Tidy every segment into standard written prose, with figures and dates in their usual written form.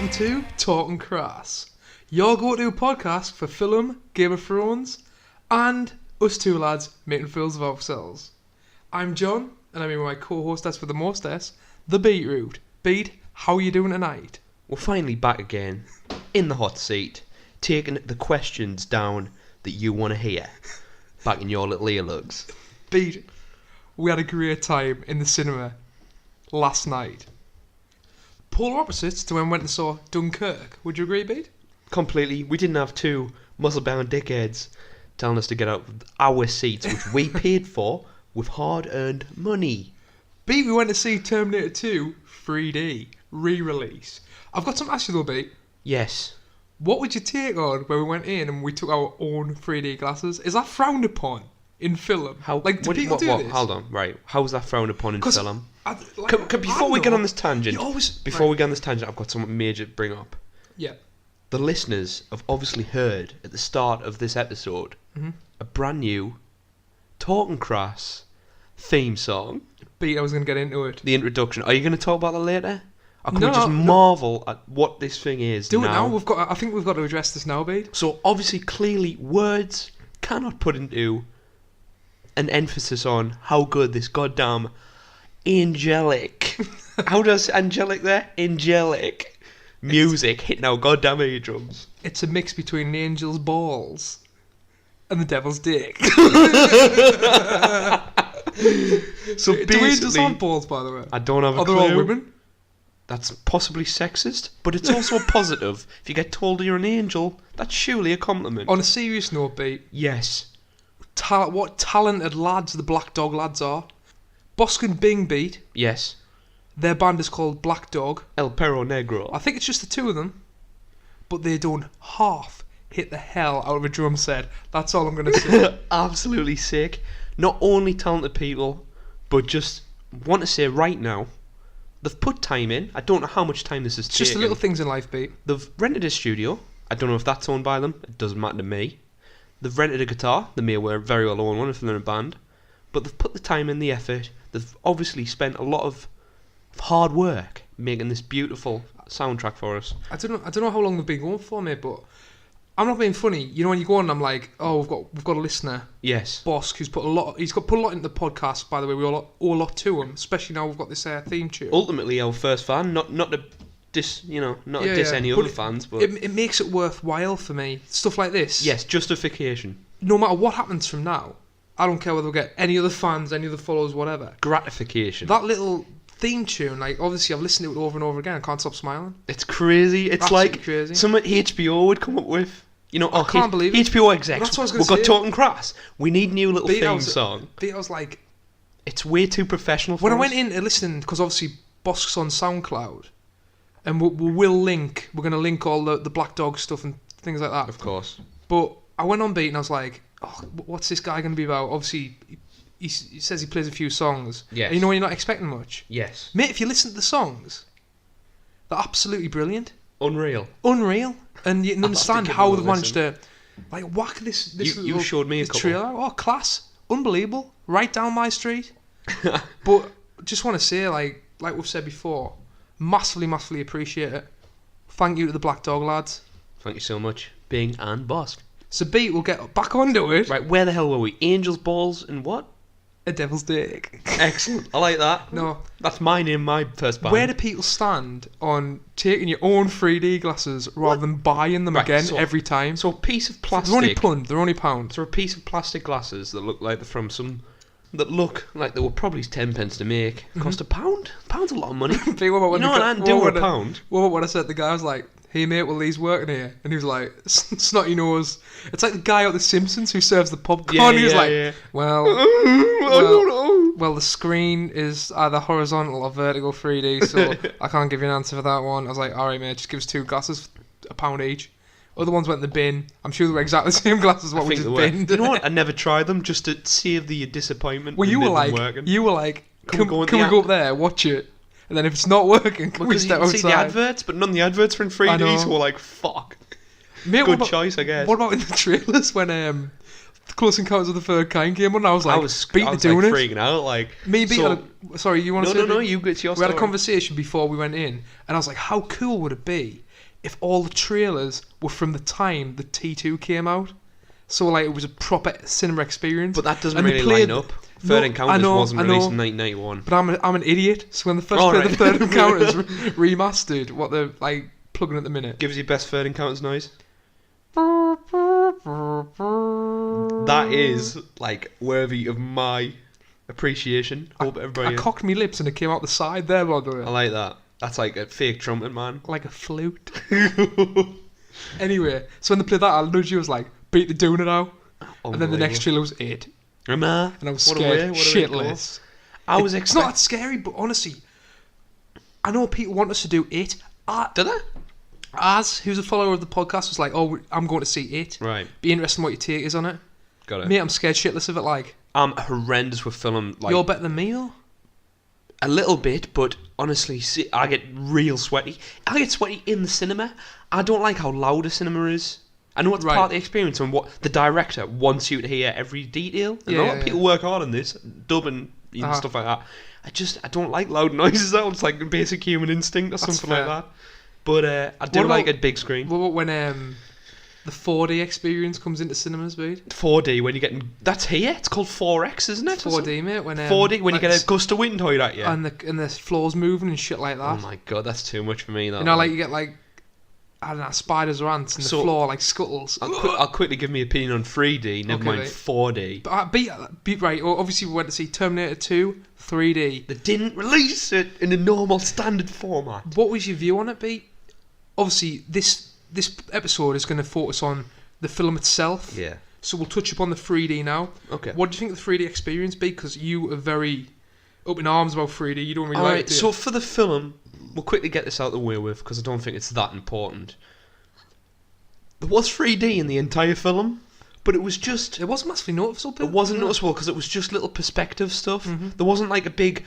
welcome to Talking Crass, your go-to podcast for film, Game of Thrones, and us two lads making fools of ourselves. I'm John, and I'm here with my co-hostess for the mostess, the Beetroot. Beat, how are you doing tonight? We're finally back again, in the hot seat, taking the questions down that you want to hear, back in your little earlugs. Beat, we had a great time in the cinema last night. Polar opposites to when we went and saw Dunkirk. Would you agree, Beat? Completely. We didn't have two muscle-bound dickheads telling us to get out of our seats, which we paid for with hard-earned money. Beat, we went to see Terminator 2 3D re-release. I've got something to ask you though, Beat. Yes. What would you take on when we went in and we took our own 3D glasses? Is that frowned upon in film? How? Like, do people do this? Hold on, right. How is that frowned upon in film? Before we we get on this tangent, we get on this tangent, I've got something major to bring up. Yeah. The listeners have obviously heard at the start of this episode a brand new Talking Crass theme song. Beat, I was going to get into it. The introduction. Are you going to talk about that later? Or can No, we just no. marvel at what this thing is Do it now. I think we've got to address this now, Beat. So obviously, clearly, words cannot put into an emphasis on how good this goddamn angelic. How does angelic there? Angelic music hitting our goddamn eardrums. It's a mix between the angel's balls and the devil's dick. So Do basically, angels have balls, by the way? I don't have a Are they clue. all women? That's possibly sexist, but it's also a positive. If you get told you're an angel, that's surely a compliment. On a serious note, Beat, Yes. what talented lads the Black Dog lads are. Bosk and Bing, Beat, Yes. their band is called Black Dog. El Perro Negro. I think it's just the two of them, but they don't half hit the hell out of a drum set. That's all I'm going to say. Absolutely sick. Not only talented people, but just want to say right now, they've put time in. I don't know how much time this is It's just the little things in life, Beat. They've rented a studio. I don't know if that's owned by them. It doesn't matter to me. They've rented a guitar. They may very well own one if they're in a band. But they've put the time in, the effort. They've obviously spent a lot of hard work making this beautiful soundtrack for us. I don't know how long they've been going for, mate, but I'm not being funny. You know, when you go on, I'm like, oh, we've got a listener, Yes. Bosk, who's put a lot into the podcast. By the way, we owe a lot to him, especially now we've got this theme tune. Ultimately, our first fan. Not to diss, diss any other fans, but it makes it worthwhile for me. Stuff like this. yes, justification, No matter what happens from now, I don't care whether we get any other fans, any other followers, whatever. gratification. That little theme tune, like, obviously I've listened to it over and over again. I can't stop smiling. It's crazy. It's Absolutely like crazy. something HBO would come up with. I can't believe it. HBO execs. That's what I was We've gonna got say. Talking Crass. We need new little theme song. I was like, It's way too professional for when us. I went in to listen, because obviously Bosk's on SoundCloud, and we'll link. We're going to link all the Black Dog stuff and things like that. Of course. But I went on Beat and I was like, oh, what's this guy going to be about? Obviously, he says he plays a few songs. Yes. And you know when you're not expecting much. Yes. Mate, if you listen to the songs, they're absolutely brilliant. Unreal. Unreal. And you can understand how they've managed listen. to whack this You showed me a couple. trailer. Oh, class. Unbelievable. Right down my street. But just want to say, like we've said before, massively appreciate it. Thank you to the Black Dog lads. Thank you so much, Bing and Bosk. So Beat, we'll get back onto it. Right, where the hell were we? Angels, balls, and what? A devil's dick. Excellent. I like that. No. That's my name, my first band. Where do people stand on taking your own 3D glasses rather than buying them again every time? So a piece of plastic. They're only £1. So a piece of plastic glasses that look like they're from that look like they were probably 10 pence to make. Cost £1. £1's a lot of money. Beat, what about when You know what I'd do with £1? What about when I said the guy was like, hey mate, will these working here? And he was like, snotty nose. It's like the guy out The Simpsons who serves the popcorn. He was like, well, I don't know. well, the screen is either horizontal or vertical 3D, so I can't give you an answer for that one. I was like, alright mate, just give us 2 glasses, £1 each. Other ones went in the bin. I'm sure they were exactly the same glasses as what we just binned. You know what? I never tried them just to save the disappointment. Well, you were like, can we go up there, watch it? And then if it's not working, can we step outside? See the adverts, but none of the adverts were in 3D, so we're like, fuck. Mate, Good choice, I guess. What about in the trailers when Close Encounters of the Third Kind came on? I was beating it, doing it. Freaking out, like. Me beating. Sorry, you want to say? No, you get your story. We had a conversation before we went in, and I was like, how cool would it be if all the trailers were from the time the T2 came out. So like it was a proper cinema experience. But that doesn't And they really played line up. No, Third Encounters wasn't I released know. in 1991. But I'm an idiot. So when they first Oh, played right. the Third Encounters remastered, what they're like plugging at the minute. Give us your best Third Encounters noise. That is like worthy of my appreciation. Hope I everybody. cocked my lips and it came out the side there, by the way. I like that. That's like a fake trumpet, man. Like a flute. Anyway, so when they played that, I literally was like, beat the Duna now. And then the next trailer was it. And I was scared shitless. It's not that scary, but honestly, I know people want us to do it. Did they? Az, who's a follower of the podcast, was like, oh, I'm going to see it. Right. Be interesting what your take is on it. Got it. Mate, I'm scared shitless of it, like. I'm horrendous with film. Like, You're better than me, though? a little bit, but honestly, see, I get real sweaty. I get sweaty in the cinema. I don't like how loud a cinema is. I know it's part of the experience and what the director wants you to hear every detail. And a lot of people work hard on this, dubbing and stuff like that. I don't like loud noises. It's like a basic human instinct or something like that. But I do like a big screen. What about when the 4D experience comes into cinemas, dude? 4D when you're getting... That's here. It's called 4X, isn't it? 4D, mate. When 4D when you get a gust of wind toyed at you. And the floor's moving and shit like that. Oh my god, that's too much for me. That you know, like you get like, I don't know, spiders or ants in the floor, like scuttles. I'll quickly give my opinion on 3D, never mind 4D. But beat right, well, obviously we went to see Terminator 2, 3D. They didn't release it in a normal standard format. What was your view on it, Beat? Obviously, this episode is going to focus on the film itself. Yeah. So we'll touch upon the 3D now. Okay. What do you think of the 3D experience, Beat? Because you are very up in arms about 3D. You don't really like it, do you? So for the film, we'll quickly get this out of the way with, because I don't think it's that important. There was 3D in the entire film, but it was just... It wasn't massively noticeable. It wasn't noticeable because it was just little perspective stuff. Mm-hmm. There wasn't like a big...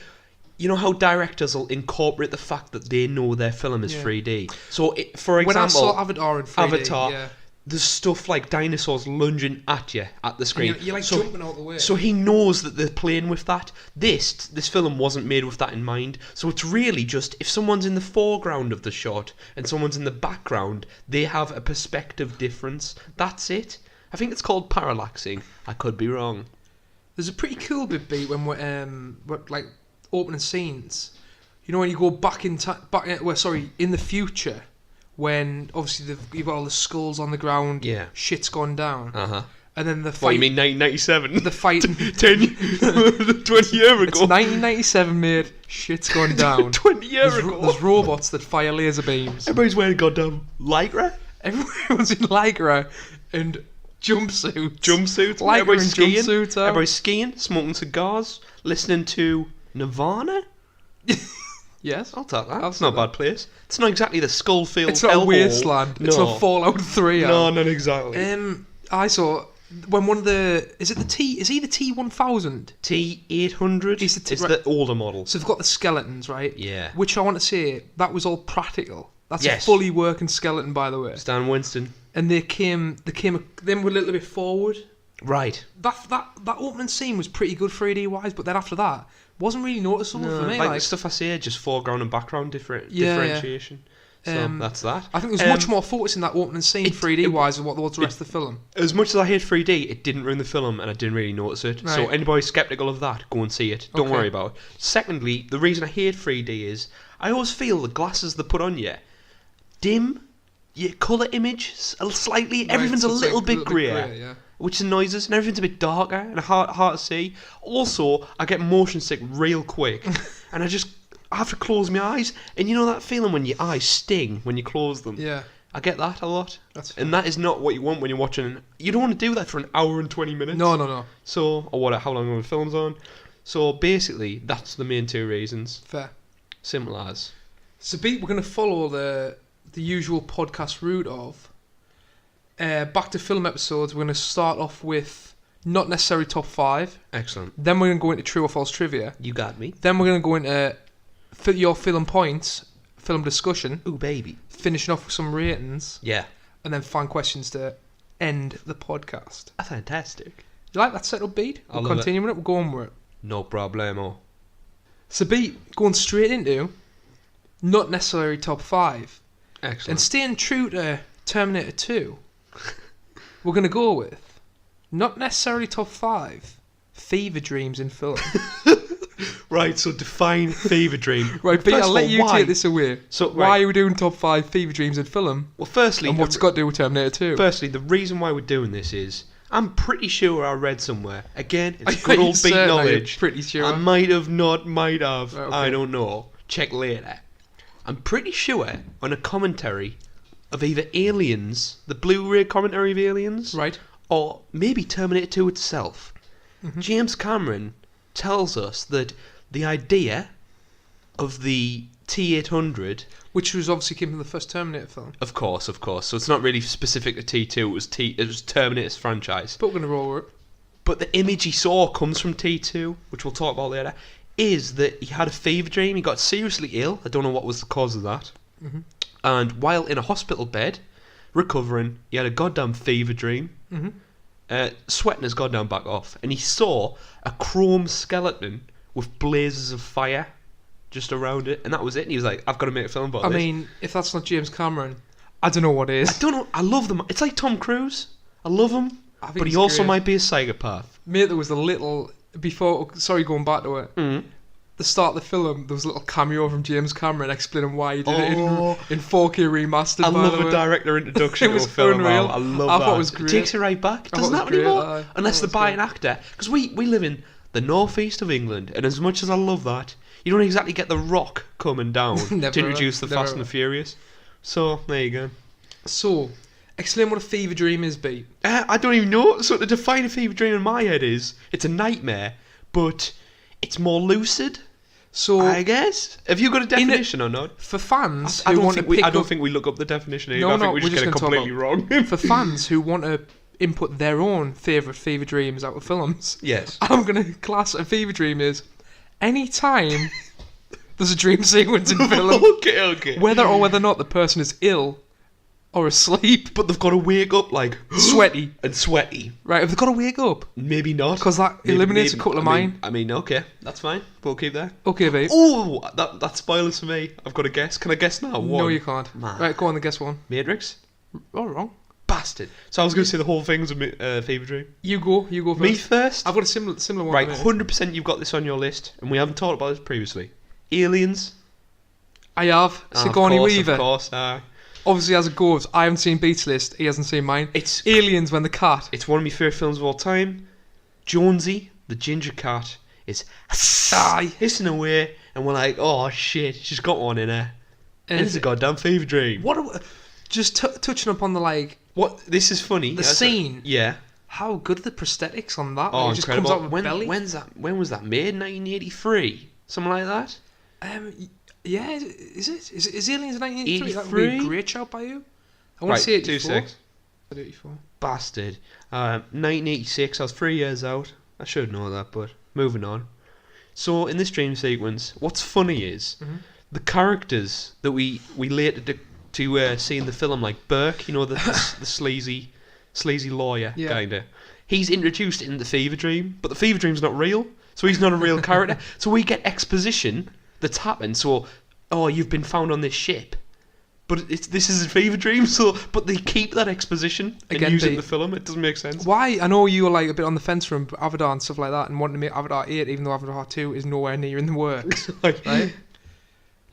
You know how directors will incorporate the fact that they know their film is 3D. So, for example... When I saw Avatar in 3D, there's stuff like dinosaurs lunging at you at the screen. And you're like jumping out the way. So he knows that they're playing with that. This film wasn't made with that in mind. So it's really just, if someone's in the foreground of the shot and someone's in the background, they have a perspective difference. That's it. I think it's called parallaxing. I could be wrong. There's a pretty cool bit, Beat, when we're like opening scenes. You know, when you go back in time, in the future, when obviously you've got all the skulls on the ground, shit's gone down, and then the fight. What, you mean 1997? The fight 20 years ago. It's 1997, mate. Shit's gone down. 20 years ago. There's robots that fire laser beams. Everybody's wearing goddamn lycra. Everyone's in lycra and jumpsuits. Lycra Everybody's and skiing. jumpsuits. Everybody's skiing, smoking cigars, listening to Nirvana. Yes, I'll take that. That's not a bad place. It's not exactly the Skullfield. It's not a wasteland. It's not Fallout 3. No, not exactly. I saw when one of the is he the T1000? T800 is the older model. So they've got the skeletons, right? Yeah. Which I want to say that was all practical. That's a fully working skeleton, by the way. Stan Winston. And they were a little bit forward. Right. That opening scene was pretty good 3D wise, but then after that wasn't really noticeable for me. Like the stuff I say, just foreground and background differentiation. So that's that. I think there was much more focus in that opening scene 3D wise than what there was the rest of the film. As much as I hate 3D, it didn't ruin the film and I didn't really notice it. Right. So anybody sceptical of that, go and see it. Don't worry about it. Secondly, the reason I hate 3D is I always feel the glasses they put on you dim your colour image slightly. Everything's a little bit greyer. Which annoys us, and everything's a bit darker and hard to see. Also, I get motion sick real quick, and I have to close my eyes. And you know that feeling when your eyes sting when you close them? Yeah. I get that a lot. And that is not what you want when you're watching. You don't want to do that for an hour and 20 minutes. No. So, or how long the film's on. So, basically, that's the main two reasons. Fair. Simple as. So, we're going to follow the usual podcast route of... back to film episodes. We're going to start off with not necessarily top 5. Excellent. Then we're going to go into true or false trivia. You got me. Then we're going to go into your film points, film discussion. Ooh, baby. Finishing off with some ratings. Yeah. And then fan questions to end the podcast. Fantastic. You like that setup, Beat? We'll continue with it. We'll go on with it. No problemo. So, Beat, going straight into not necessarily top 5. And Excellent. staying true to Terminator 2, we're going to go with, not necessarily top 5, fever dreams in film. Right, so define fever dream. Right, Pete, First I'll of let all, you why? take this away. So, Why right. are we doing top 5 fever dreams in film? Well, firstly, And what's it got to do with Terminator 2? Firstly, the reason why we're doing this is I'm pretty sure I read somewhere. Again, it's Are good you old beat certain? Are you knowledge. pretty sure? I might have not, might have. Right, okay. I don't know. Check later. I'm pretty sure on a commentary of either Aliens, the Blu-ray commentary of Aliens, Right. or maybe Terminator 2 itself, Mhm. James Cameron tells us that the idea of the T-800, Which was obviously came from the first Terminator film. of course, so it's not really specific to T2, it was Terminator's franchise. But we're going to roll with it. But the image he saw comes from T2, which we'll talk about later, is that he had a fever dream, he got seriously ill, I don't know what was the cause of that, Mhm. and while in a hospital bed, recovering, he had a goddamn fever dream, Mhm. sweating his goddamn back off, and he saw a chrome skeleton with blazes of fire just around it, and that was it, and he was like, I've got to make a film about I this. mean, if that's not James Cameron, I don't know what is. I don't know, I love them, it's like Tom Cruise, I love him, I think but he he's also great. might be a psychopath. Mate, there was a little... Before... Sorry, going back to it. Mm. The start of the film, there was a little cameo from James Cameron explaining why he did Oh. it in 4K remastered, I by love the a way. director introduction It to was a film. unreal. I love I that. thought it was It great. takes it right back. It I thought doesn't it was happen great, anymore aye. unless I they thought it buy was an actor. Because we live in the northeast of England, and as much as I love that, you don't exactly get the Rock coming down Never, to introduce the never. Fast and the Furious. So there you go. So, explain what a fever dream is, Pete. I don't even know. So to define a fever dream in my head is it's a nightmare, but it's more lucid. So, I guess. Have you got a definition or not? for fans I who don't want to think we. pick I don't up... think we look up the definition either. No, I think no, we we're just just get it gonna talk completely wrong. For fans who want to input their own favourite fever dreams out of films, Yes. I'm going to class a fever dream as any time there's a dream sequence in film, Okay. whether or not the person is ill or asleep, But they've got to wake up like sweaty. and sweaty. Right, if they've got to wake up, Maybe not. because that Maybe- eliminates maybe- a couple of I mine. mean, I mean, okay, that's fine. We'll keep that. Okay, babe. Oh, that spoilers for me. I've got to guess. Can I guess now? One. No, you can't. Man. Right, go on and guess one. Matrix. Oh, wrong. Bastard. So I was going to say the whole thing's a fever dream. You go first. Me first. I've got a similar one. Right, to me. 100% you've got this on your list, and we haven't talked about this previously. Aliens. I have. Ah, Sigourney Weaver. Of course. Obviously, as it goes, I haven't seen Beat's list. He hasn't seen mine. It's Aliens when the cat. It's one of my favourite films of all time. Jonesy, the ginger cat, is Aye. hissing away, and we're like, oh shit, she's got one in her. And it's a goddamn fever dream. Just touching upon the What? This is funny. the scene. Yeah. How good are the prosthetics on that? Oh, It just incredible. comes out of when, belly. when was that made? 1983? Something like that? Yeah, is it? Is Aliens 1983? That would be a 83? great shout by you. I want Right, to say 84. 26. 84. Bastard. 1986, I was 3 years out. I should know that, but moving on. So, in this dream sequence, what's funny is Mhm. the characters that we later to see in the film, like Burke, you know, the sleazy lawyer, Yeah. kinda. He's introduced in the fever dream, but the fever dream's not real, so he's not a real character. So we get exposition that's happened. So, oh, you've been found on this ship, but this is a fever dream. So, but they keep that exposition and Again, use it in they- the film. It doesn't make sense. Why? I know you were like a bit on the fence from Avatar and stuff like that, and wanting to make Avatar 8, even though Avatar 2 is nowhere near in the works. Like, Right?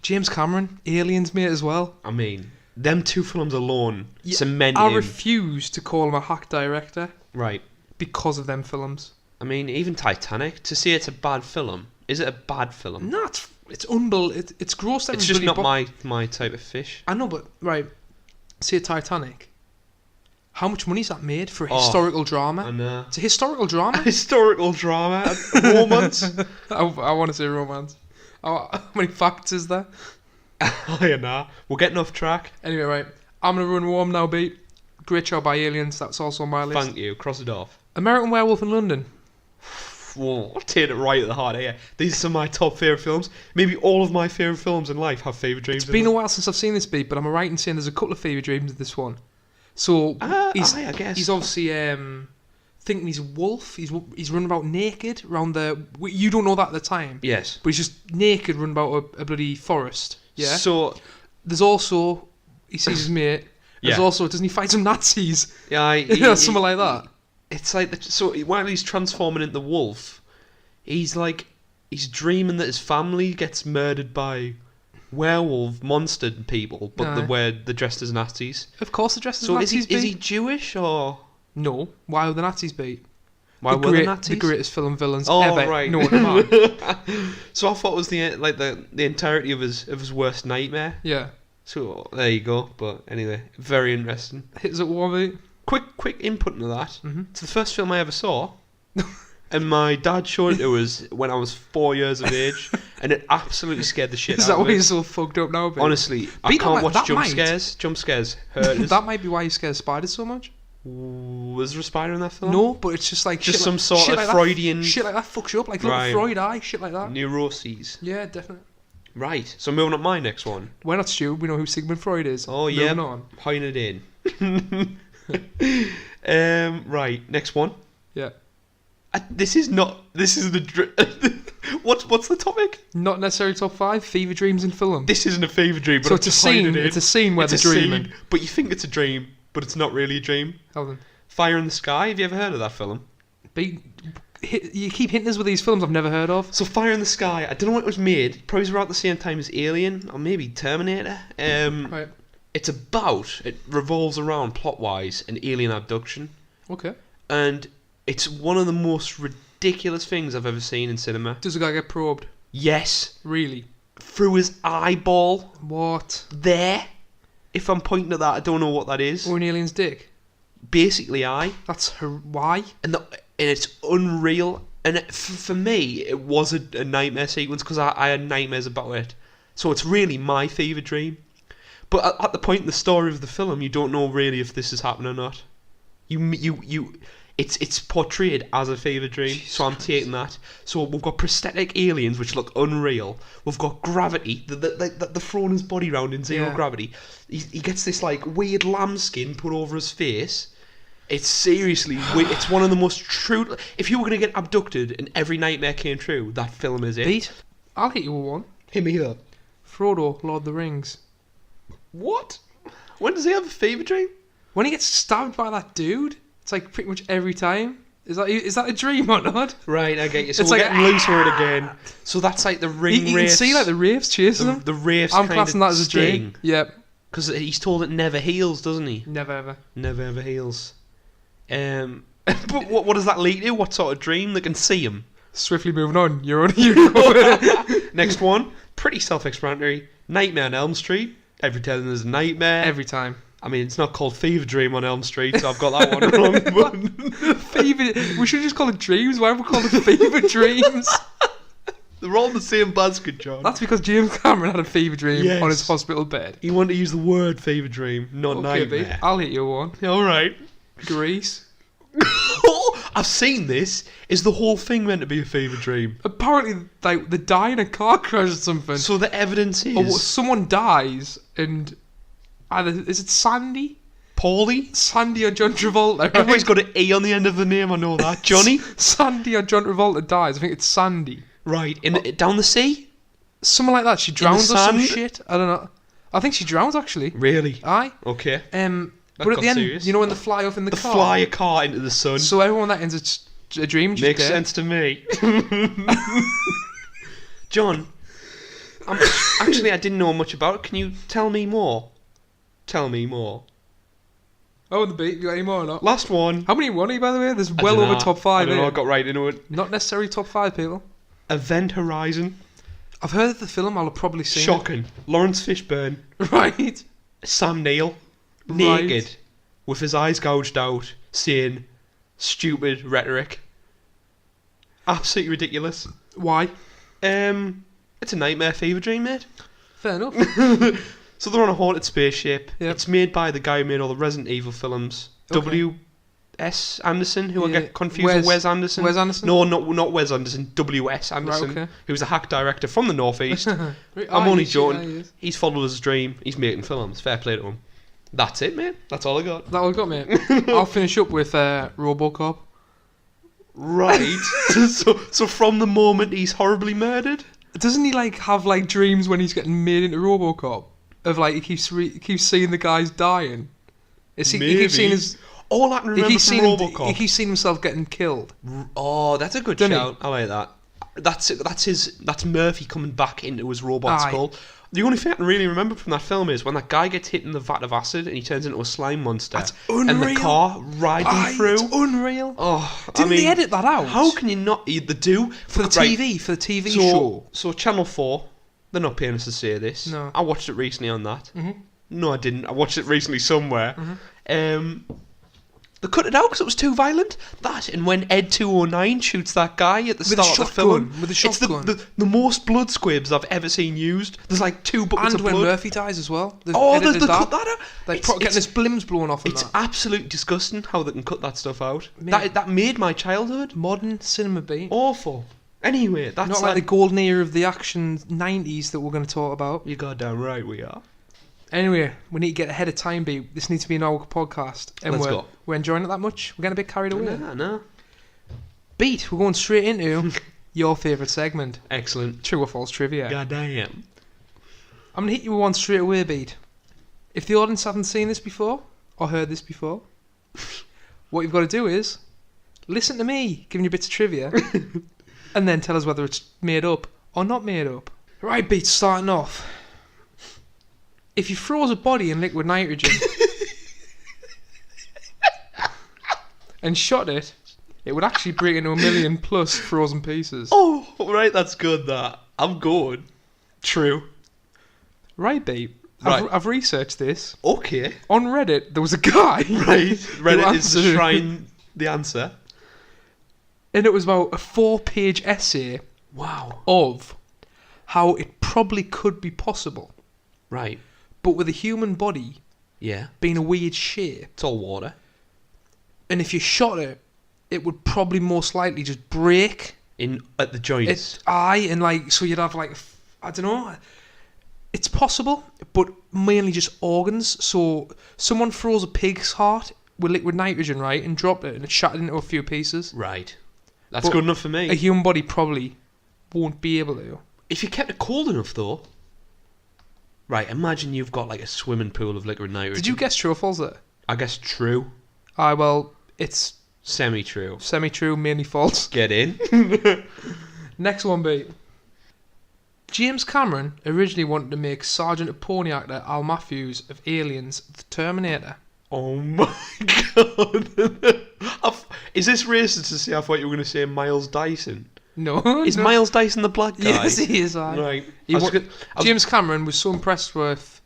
James Cameron, Aliens, mate, as well. I mean, them two films alone Yeah, cement I him. refuse to call him a hack director Right. because of them films. I mean, even Titanic. To say it's a bad film, is it a bad film? No, it's unbelievable. It's grossed It's just everybody not but- my type of fish. I know, but right, say Titanic. How much money's that made for a Oh, historical drama? And It's a historical drama. historical drama, romance. I want to say romance. How many facts is there? I know. We're getting off track. Anyway, right. I'm gonna run warm now, beat. Great show by Aliens. That's also on my list. Thank you. Cross it off. American Werewolf in London. Whoa, I'll take it right at the heart here. These are some of my top favourite films. Maybe all of my favourite films in life have favourite dreams. It's been a while since I've seen this beat, but I'm right in saying there's a couple of favourite dreams in this one. So I guess. he's obviously thinking he's a wolf. He's running about naked around the. You don't know that at the time, Yes. but he's just naked running about a bloody forest. Yeah. So There's also he sees his mate. There's Yeah. also, doesn't he fight some Nazis? Yeah, Something like that. It's like so while he's transforming into wolf, he's dreaming that his family gets murdered by werewolf monster people, but Aye. they're dressed as Nazis. Of course, the dress as So Nazis is he Jewish or No. Why would the Nazis be? why were the Nazis? The greatest film villains Oh, ever right. known to man. So I thought it was the entirety of his worst nightmare. Yeah. So there you go. But anyway, very interesting. Hits at war, mate. Quick input into that. Mm-hmm. It's the first film I ever saw. And my dad showed it to us when I was 4 years of age, and it absolutely scared the shit Is out that of why me. you're so fucked up now, babe? Honestly, I Pete, can't watch that jump might- scares. Jump scares hurt us. That might be why you scare spiders so much. Was there a spider in that film? No, but it's just like Just shit some like, sort shit of like Freudian That, shit like that fucks you up, like little Right. Freud eye, shit like that. neuroses. Yeah, definitely. Right. So moving on to my next one. We're not stupid. We know who Sigmund Freud is. Oh yeah, Moving on. point it in. Right. Next one. Yeah. This is the. What's the topic? Not necessarily top 5. Fever dreams in film. This isn't a fever dream, but So it's a scene. It's a scene where It's they're a dreaming. scene, but you think it's a dream, but it's not really a dream. Hold on. Fire in the Sky. Have you ever heard of that film? You keep hitting us with these films I've never heard of. So Fire in the Sky. I don't know when it was made. Probably around the same time as Alien or maybe Terminator. Right. It revolves around plot-wise an alien abduction, Okay. and it's one of the most ridiculous things I've ever seen in cinema. Does the guy get probed? Yes, Really? through his eyeball What? there. If I'm pointing at that, I don't know what that is. Or an alien's dick? Basically, eye, That's why? and it's unreal. And for me, it was a nightmare sequence because I had nightmares about it. So it's really my fever dream. But at the point in the story of the film, you don't know really if this is happening or not. It's portrayed as a fever dream, Jesus so I'm taking that. So we've got prosthetic aliens which look unreal. We've got gravity, the throwing his body around in zero Yeah. gravity. He gets this like weird lambskin put over his face. It's seriously weird. It's one of the most true. If you were going to get abducted and every nightmare came true, that film is it. Pete, I'll hit you with one. Hit me up. Frodo, Lord of the Rings. What? When does he have a fever dream? When he gets stabbed by that dude, it's like pretty much every time. Is that a dream or not? Right, I get you. So It's we're like, getting loose with it again. So that's like the ring You can wraiths. see like the wraiths chasing him. the wraiths I'm kind classing of that as a dream. Yep. Because he's told it never heals, doesn't he? Never ever. Never ever heals. But what does that lead to? What sort of dream? They can see him. Swiftly moving on. You're on. You go. Next one, pretty self-explanatory. Nightmare on Elm Street. Every time there's a nightmare. Every time. I mean, it's not called Fever Dream on Elm Street, so I've got that one wrong. But Fever. We should just call it dreams. Why have we called it fever dreams? they're all in the same basket, John. That's because James Cameron had a fever dream Yes. on his hospital bed. You want to use the word fever dream, not Okay, nightmare. babe. I'll hit you one. All right. Grease. I've seen this. Is the whole thing meant to be a fever dream? Apparently, like they die in a car crash or something. So the evidence is Or someone dies, and either is it Sandy? Paulie. Sandy or John Travolta? Right? Everybody's got an E on the end of the name. I know that. Johnny. Sandy or John Travolta dies. I think it's Sandy. Right. Down the sea. Something like that. She drowns or some sand? shit. I don't know. I think she drowns actually. Really? Aye. Okay. But at got the end, serious. you know when they fly off in the The car. fly a car into the sun. So everyone that ends it's a dream. and she's Makes dead. sense to me. John, actually, I didn't know much about it. Can you tell me more? Tell me more. Oh, the beat. You got any more or not? Last one. How many won he, by the way? There's I well dunno. over top 5 I don't know. here. I got right into it. Not necessarily top 5 people. Event Horizon. I've heard of the film. I'll have probably seen Shocking. Lawrence Fishburne. it. Right. Sam Neill. Naked. With his eyes gouged out. Saying stupid rhetoric. Absolutely ridiculous. Why? It's a nightmare fever dream, mate. Fair enough. So they're on a haunted spaceship. Yep. It's made by the guy who made all the Resident Evil films. Okay. W.S. Anderson, who I Yeah. get confused with Wes Anderson. Wes Anderson? No, not Wes Anderson. W.S. Anderson, Right, okay. who's a hack director from the Northeast. I'm I'm only joking. He's followed his dream. He's making films. Fair play to him. That's it, mate. That's all I got. That all I got, mate. I'll finish up with RoboCop. Right. so from the moment he's horribly murdered. Doesn't he like have like dreams when he's getting made into RoboCop? of like he keeps seeing the guys dying. He keeps seeing his. All I can remember from Robocop. He keeps seeing himself getting killed. Oh, that's a good shout. I like that. That's Murphy coming back into his robot skull. The only thing I can really remember from that film is when that guy gets hit in the vat of acid and he turns into a slime monster. That's unreal. And the car riding through. It's unreal. Oh, Didn't they edit that out? How can you not? They do for the TV show. So Channel 4, they're not paying us to say this. No. I watched it recently on that. Mm-hmm. No, I didn't. I watched it recently somewhere. Mm-hmm. They cut it out because it was too violent. That, and when Ed 209 shoots that guy at the start of the film. With a shotgun. It's the most blood squibs I've ever seen used. There's like 2 buckets of blood. And when Murphy dies as well. They cut that out. They're getting his blims blown off. It's absolutely disgusting how they can cut that stuff out. Mate. That made my childhood. Modern cinema beat. Awful. Anyway, that's not like the golden era of the action 90s that we're going to talk about. You're goddamn right we are. Anyway, we need to get ahead of time, B. This needs to be an hour podcast. And Let's go. We're enjoying it that much? We're getting a bit carried away. No. Beat, we're going straight into your favourite segment. Excellent. True or false trivia. Goddamn. I'm going to hit you with one straight away, Beat. If the audience haven't seen this before, or heard this before, what you've got to do is listen to me giving you bits of trivia, and then tell us whether it's made up or not made up. Right, Beat, starting off. If you froze a body in liquid nitrogen and shot it, it would actually break into 1,000,000 plus frozen pieces. Oh, right, that's good, that. I'm good. True. Right, babe. Right. I've researched this. Okay. On Reddit, there was a guy. Right. Reddit is the shrine, the answer. And it was about a 4-page essay. Wow. Of how it probably could be possible. Right. But with a human body being a weird shape. It's all water. And if you shot it, it would probably most likely just break. At the joints. And like, so you'd have like, I don't know. It's possible, but mainly just organs. So someone froze a pig's heart with liquid nitrogen, right, and dropped it, and it shattered into a few pieces. Right. That's good enough for me. A human body probably won't be able to. If you kept it cold enough, though. Right, imagine you've got like a swimming pool of liquid nitrogen. Did you guess true or false there? I guess true. Well, it's semi-true. Semi-true, mainly false. Get in. Next one, B. James Cameron originally wanted to make Sergeant Apone actor Al Matthews of Aliens the Terminator. Oh my god. Is this racist to say I thought you were going to say Miles Dyson? No. Is Miles Dyson the black guy? Yes, he is. Right. James Cameron was so impressed with...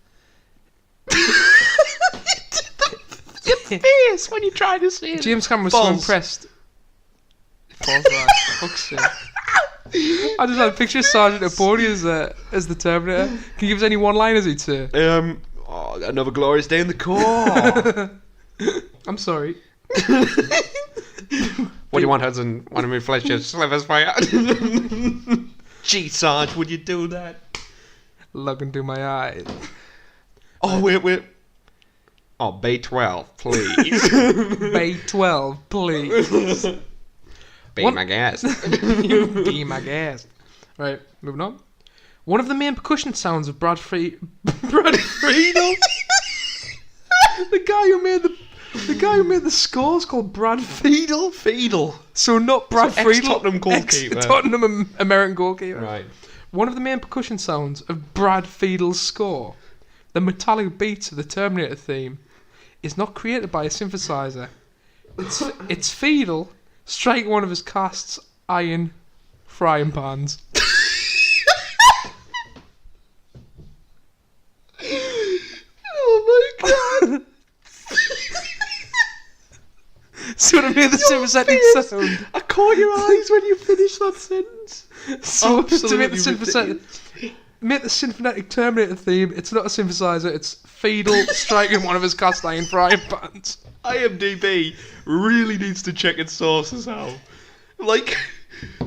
Your face when you try to say it. James Cameron was so impressed... False, right. Fuck's sake. I just had a picture of Sergeant Apone as the Terminator. Can you give us any one-liners he'd say? Another glorious day in the Corps. I'm sorry. What do you want, Hudson? Want to move flesh your slivers fire? Gee, Sarge, would you do that? Look into my eyes. Oh, wait. Oh, B12, please. B12, please. Be my guest. Be my guest. Right, moving on. One of the main percussion sounds of Brad Friedel. The guy who made the scores called Brad Friedel. So not Brad Friedel. Tottenham goalkeeper. Tottenham American goalkeeper. Right. One of the main percussion sounds of Brad Friedel's score, the metallic beats of the Terminator theme, is not created by a synthesizer. It's Friedel striking one of his cast's iron frying pans. Oh my god. So to make the sympathetic sound. I caught your eyes when you finished that sentence. So to make the sympathetic Terminator theme, it's not a synthesizer, it's Friedel striking one of his cast iron frying pans. IMDb really needs to check its sources out. Like,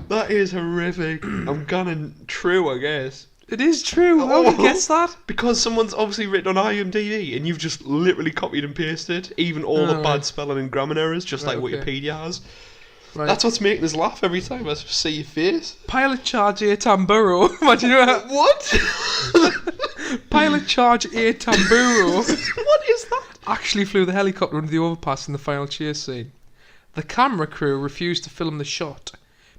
that is horrific. I'm gonna true, I guess. It is true. How did you guess that? Because someone's obviously written on IMDb and you've just literally copied and pasted even all the bad spelling and grammar errors, just like Wikipedia has. Right. That's what's making us laugh every time I see your face. Pilot Charge A Tamburo. Imagine that. What? Pilot Charge A Tamburo What is that? actually flew the helicopter under the overpass in the final chase scene. The camera crew refused to film the shot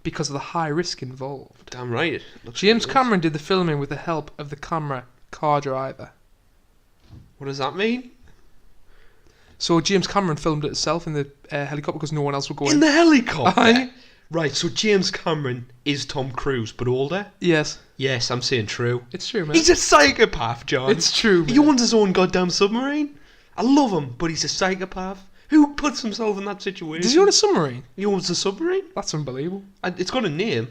because of the high risk involved. Damn right. James Cameron did the filming with the help of the camera car driver. What does that mean? So James Cameron filmed it himself in the helicopter because no one else would go In in. the helicopter? Aye. Right, so James Cameron is Tom Cruise, but older? Yes, Yes, I'm saying true. it's true, man. He's a psychopath, John. It's true, He man. owns his own goddamn submarine. I love him, but he's a psychopath. Who puts himself in that situation? Does he own a submarine? He owns a submarine? That's unbelievable. It's got a name.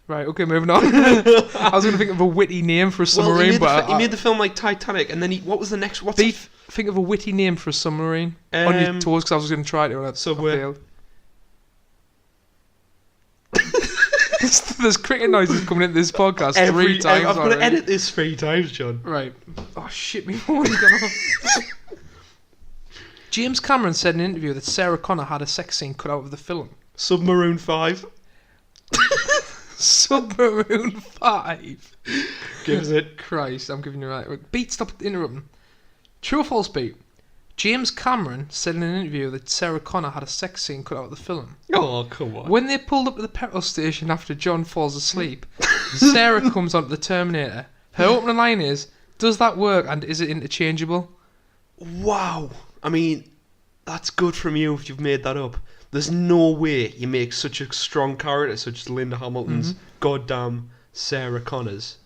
Right, okay, moving on. I was going to think of a witty name for a submarine, but he made the film like Titanic, and then what was the next? What's Beef, think of a witty name for a submarine on your toes, because I was going to try it. And I Subway. failed. There's cricket noises coming into this podcast three times I've got to already. edit this 3 times, John. Right. Oh shit, my phone's gone off. James Cameron said in an interview that Sarah Connor had a sex scene cut out of the film. Submarine 5. Submarine 5. Gives it. Christ, I'm giving you right. Beat, stop interrupting. True or false, Beat? James Cameron said in an interview that Sarah Connor had a sex scene cut out of the film. Oh, come on. When they pulled up at the petrol station after John falls asleep, Sarah comes onto the Terminator. Her opening line is, "Does that work and is it interchangeable?" Wow. I mean, that's good from you if you've made that up. There's no way you make such a strong character such as Linda Hamilton's goddamn Sarah Connors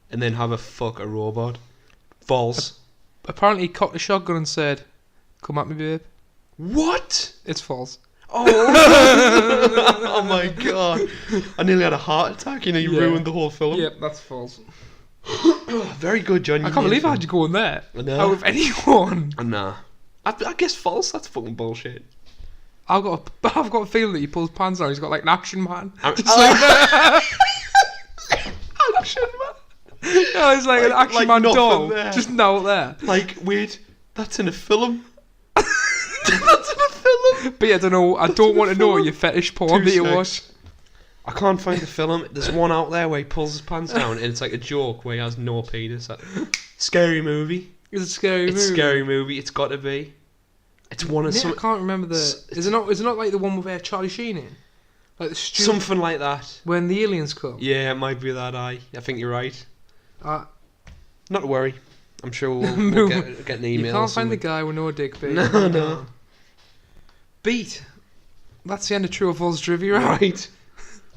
and then have her fuck a robot. False. Apparently he cocked a shotgun and said, "Come at me, babe." What? It's false. Oh. Oh my god. I nearly had a heart attack. You know, you Yeah. ruined the whole film. Yep, that's false. Very good, John. I can't believe I had you going there. I know. Out of anyone. Nah. I guess false. That's fucking bullshit. I've got a feeling that he pulls pants down. He's got like an action man. Just action man. Yeah, he's like an action like man nothing doll. there. Just now there. Like, wait, that's in a film? That's in a film? But yeah, I don't know. I don't in want the to know film? your fetish porn 2 that you secs. watch. I can't find the film. There's one out there where he pulls his pants down and it's like a joke where he has no penis. Scary movie. It's a scary movie. It's a scary movie. It's got to be. It's one of Yeah, some... I can't remember the. Is it not like the one with Charlie Sheen in? Like the Something like that. when the aliens come. Yeah, it might be that. I think you're right. Uh, Not to worry. I'm sure we'll get an email. you or can't find the something. guy with no dick, babe. No. Beat. That's the end of True or False trivia. Right.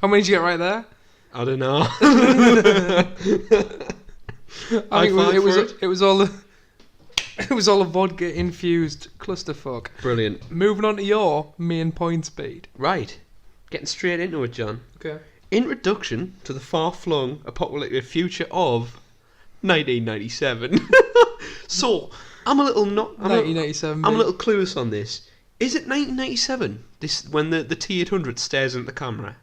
How many did you get right there? I don't know. I think High it five for was all the it was all a vodka infused clusterfuck. Brilliant. Moving on to your main point, Speed. Right. Getting straight into it, John. Okay. Introduction to the far-flung apocalyptic future of 1997. So, I'm a little not. 1987. I'm a little clueless on this. Is it 1997? This when the T-800 stares into the camera.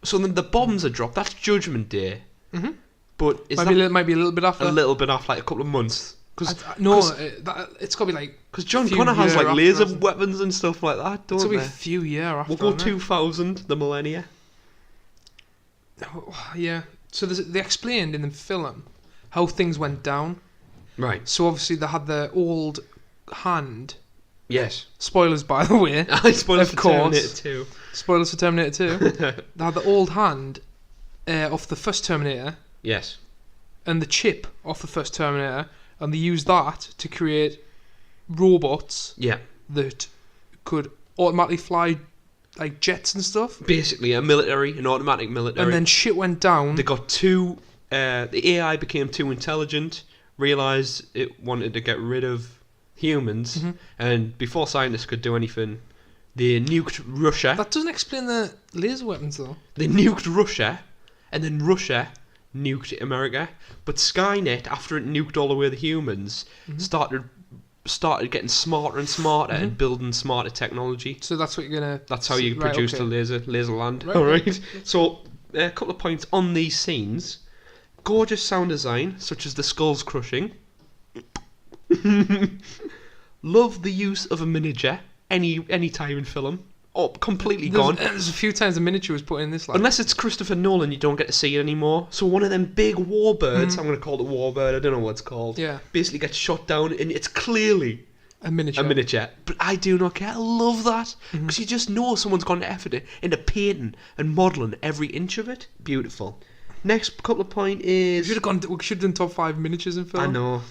So then the bombs are dropped. That's Judgment Day. Mhm. But is Might be a little bit after. a little bit off, like a couple of months? It's got to be like. Because John few Connor has year like after, laser hasn't it? weapons and stuff like that, It's don't got to be they? a few years after. We'll go isn't it? 2000, the millennia. Yeah. So they explained in the film how things went down. Right. So obviously they had the old hand. Yes. Spoilers, by the way. I spoiled Of for course. Terminator 2. Spoilers for Terminator 2. They had the old hand off the first Terminator Yes. and the chip off the first Terminator, and they used that to create robots Yeah. that could automatically fly like jets and stuff. Basically, an automatic military. And then shit went down. they got too. The AI became too intelligent. Realized it wanted to get rid of humans, Mhm. and before scientists could do anything, they nuked Russia. That doesn't explain the laser weapons though. They nuked Russia, and then Russia nuked America. But Skynet, after it nuked all the way the humans, started getting smarter and smarter and building smarter technology. So that's what you're gonna. That's how you right, produce okay. the laser land. Right, All right. right. So a couple of points on these scenes: gorgeous sound design, such as the skulls crushing. Love the use of a miniature any time in film. completely gone. There's a few times the miniature was put in this. Like. Unless it's Christopher Nolan, you don't get to see it anymore. So one of them big warbirds, I'm going to call it a warbird, I don't know what it's called, basically gets shot down, and it's clearly a miniature. But I do not care. I love that. Because you just know someone's gone to effort into painting and modelling every inch of it. Beautiful. Next couple of point is... We should have done top 5 miniatures in film. I know.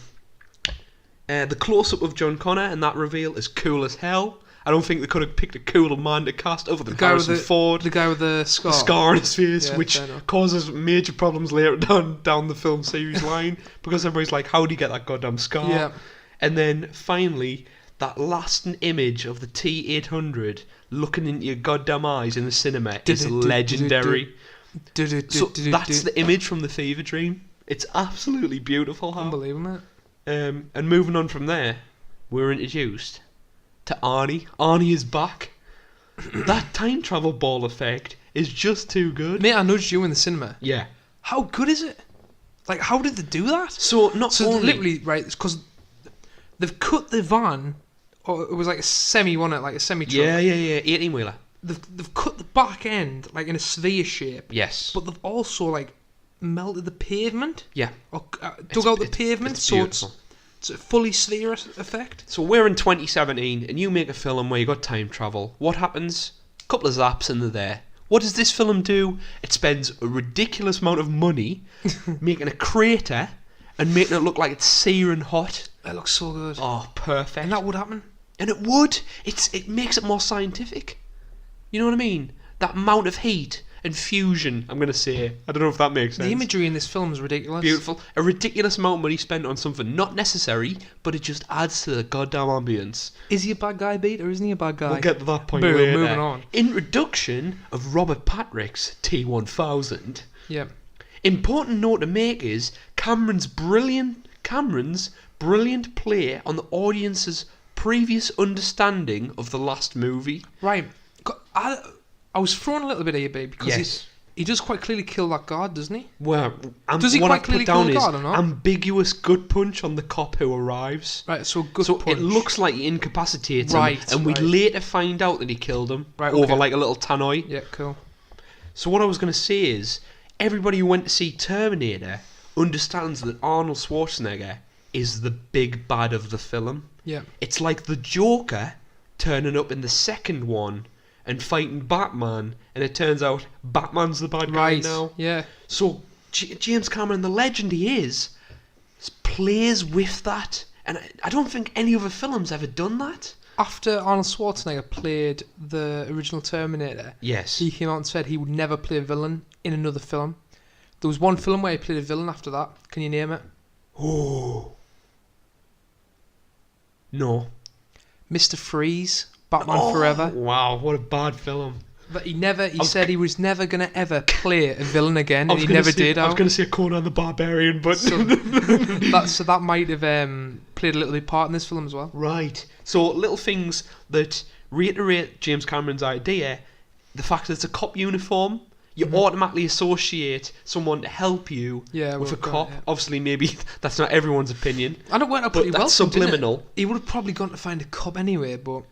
The close-up of John Connor and that reveal is cool as hell. I don't think they could have picked a cooler man to cast other than Harrison Ford. The guy with the scar. The scar on his face, which causes major problems later down the film series line. Because everybody's like, how do you get that goddamn scar? Yeah. And then finally, that lasting image of the T-800 looking into your goddamn eyes in the cinema is legendary. So that's the image from the fever dream. It's absolutely beautiful. Unbelievable, mate. And moving on from there, we're introduced to Arnie. Arnie is back. That time travel ball effect is just too good. Mate, I nudged you in the cinema. Yeah. How good is it? Like, how did they do that? So literally, right, because they've cut the van, or it was like a semi, wasn't it? Like a semi-truck. Yeah, 18-wheeler. They've cut the back end, like, in a sphere shape. Yes. But they've also, like, melted the pavement. Yeah. Or dug out the pavement, so it's a fully sphere effect. So we're in 2017, and you make a film where you got time travel. What happens? A couple of zaps and they're there. What does this film do? It spends a ridiculous amount of money making a crater and making it look like it's searing hot. It looks so good. Oh, perfect. And that would happen. And it would. It makes it more scientific. You know what I mean? That amount of heat and fusion, I'm going to say. I don't know if that makes sense. The imagery in this film is ridiculous. Beautiful. A ridiculous amount of money spent on something not necessary, but it just adds to the goddamn ambience. Is he a bad guy, Beat, or isn't he a bad guy? We'll get to that point Boom, later. moving on. Introduction of Robert Patrick's T-1000. Yeah. Important note to make is Cameron's brilliant play on the audience's previous understanding of the last movie. Right. I was thrown a little bit here, babe, because he does quite clearly kill that guard, doesn't he? Well, does he quite clearly kill the guard or not? Ambiguous gut punch on the cop who arrives. Right, so punch. It looks like he incapacitates him, and we later find out that he killed him over like a little tannoy. Yeah, cool. So what I was going to say is, everybody who went to see Terminator understands that Arnold Schwarzenegger is the big bad of the film. Yeah. It's like the Joker turning up in the second one and fighting Batman, and it turns out Batman's the bad guy now. Yeah. So James Cameron, the legend he is, plays with that, and I don't think any other film's ever done that. After Arnold Schwarzenegger played the original Terminator, he came out and said he would never play a villain in another film. There was one film where he played a villain after that. Can you name it? Oh. No. Mr. Freeze, Batman Forever. Wow, what a bad film. But he said he was never going to ever play a villain again, and he never did. I was going to say Conan the Barbarian, but... So that might have played a little bit part in this film as well. Right. So little things that reiterate James Cameron's idea, the fact that it's a cop uniform, you automatically associate someone to help you with a cop. Obviously, maybe that's not everyone's opinion. And it went out pretty well. That's subliminal. He would have probably gone to find a cop anyway, but...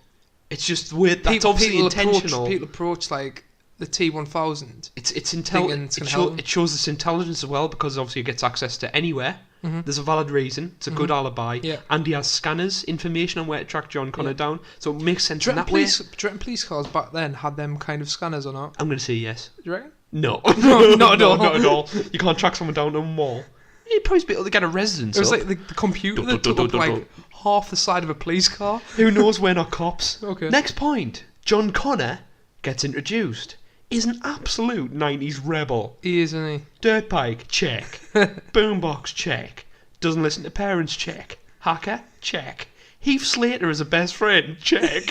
It's just weird. That's obviously intentional. People approach like the T-1000. It's intelligent. It shows its intelligence as well, because obviously it gets access to anywhere. There's a valid reason. It's a good alibi. Yeah. And he has scanners, information on where to track John Connor down. So it makes sense in that way. Do you reckon police cars back then had them kind of scanners or not? I'm going to say yes. Do you reckon? No. No, not at all. Not at all. You can't track someone down a mall. You'd probably be able to get a residence. It was like the computer that took up like half the side of a police car. Who knows, we're not cops. Okay. Next point. John Connor gets introduced. He's an absolute 90s rebel. He is, isn't he? Dirt bike, check. Boombox, check. Doesn't listen to parents, check. Hacker, check. Heath Slater is a best friend, check.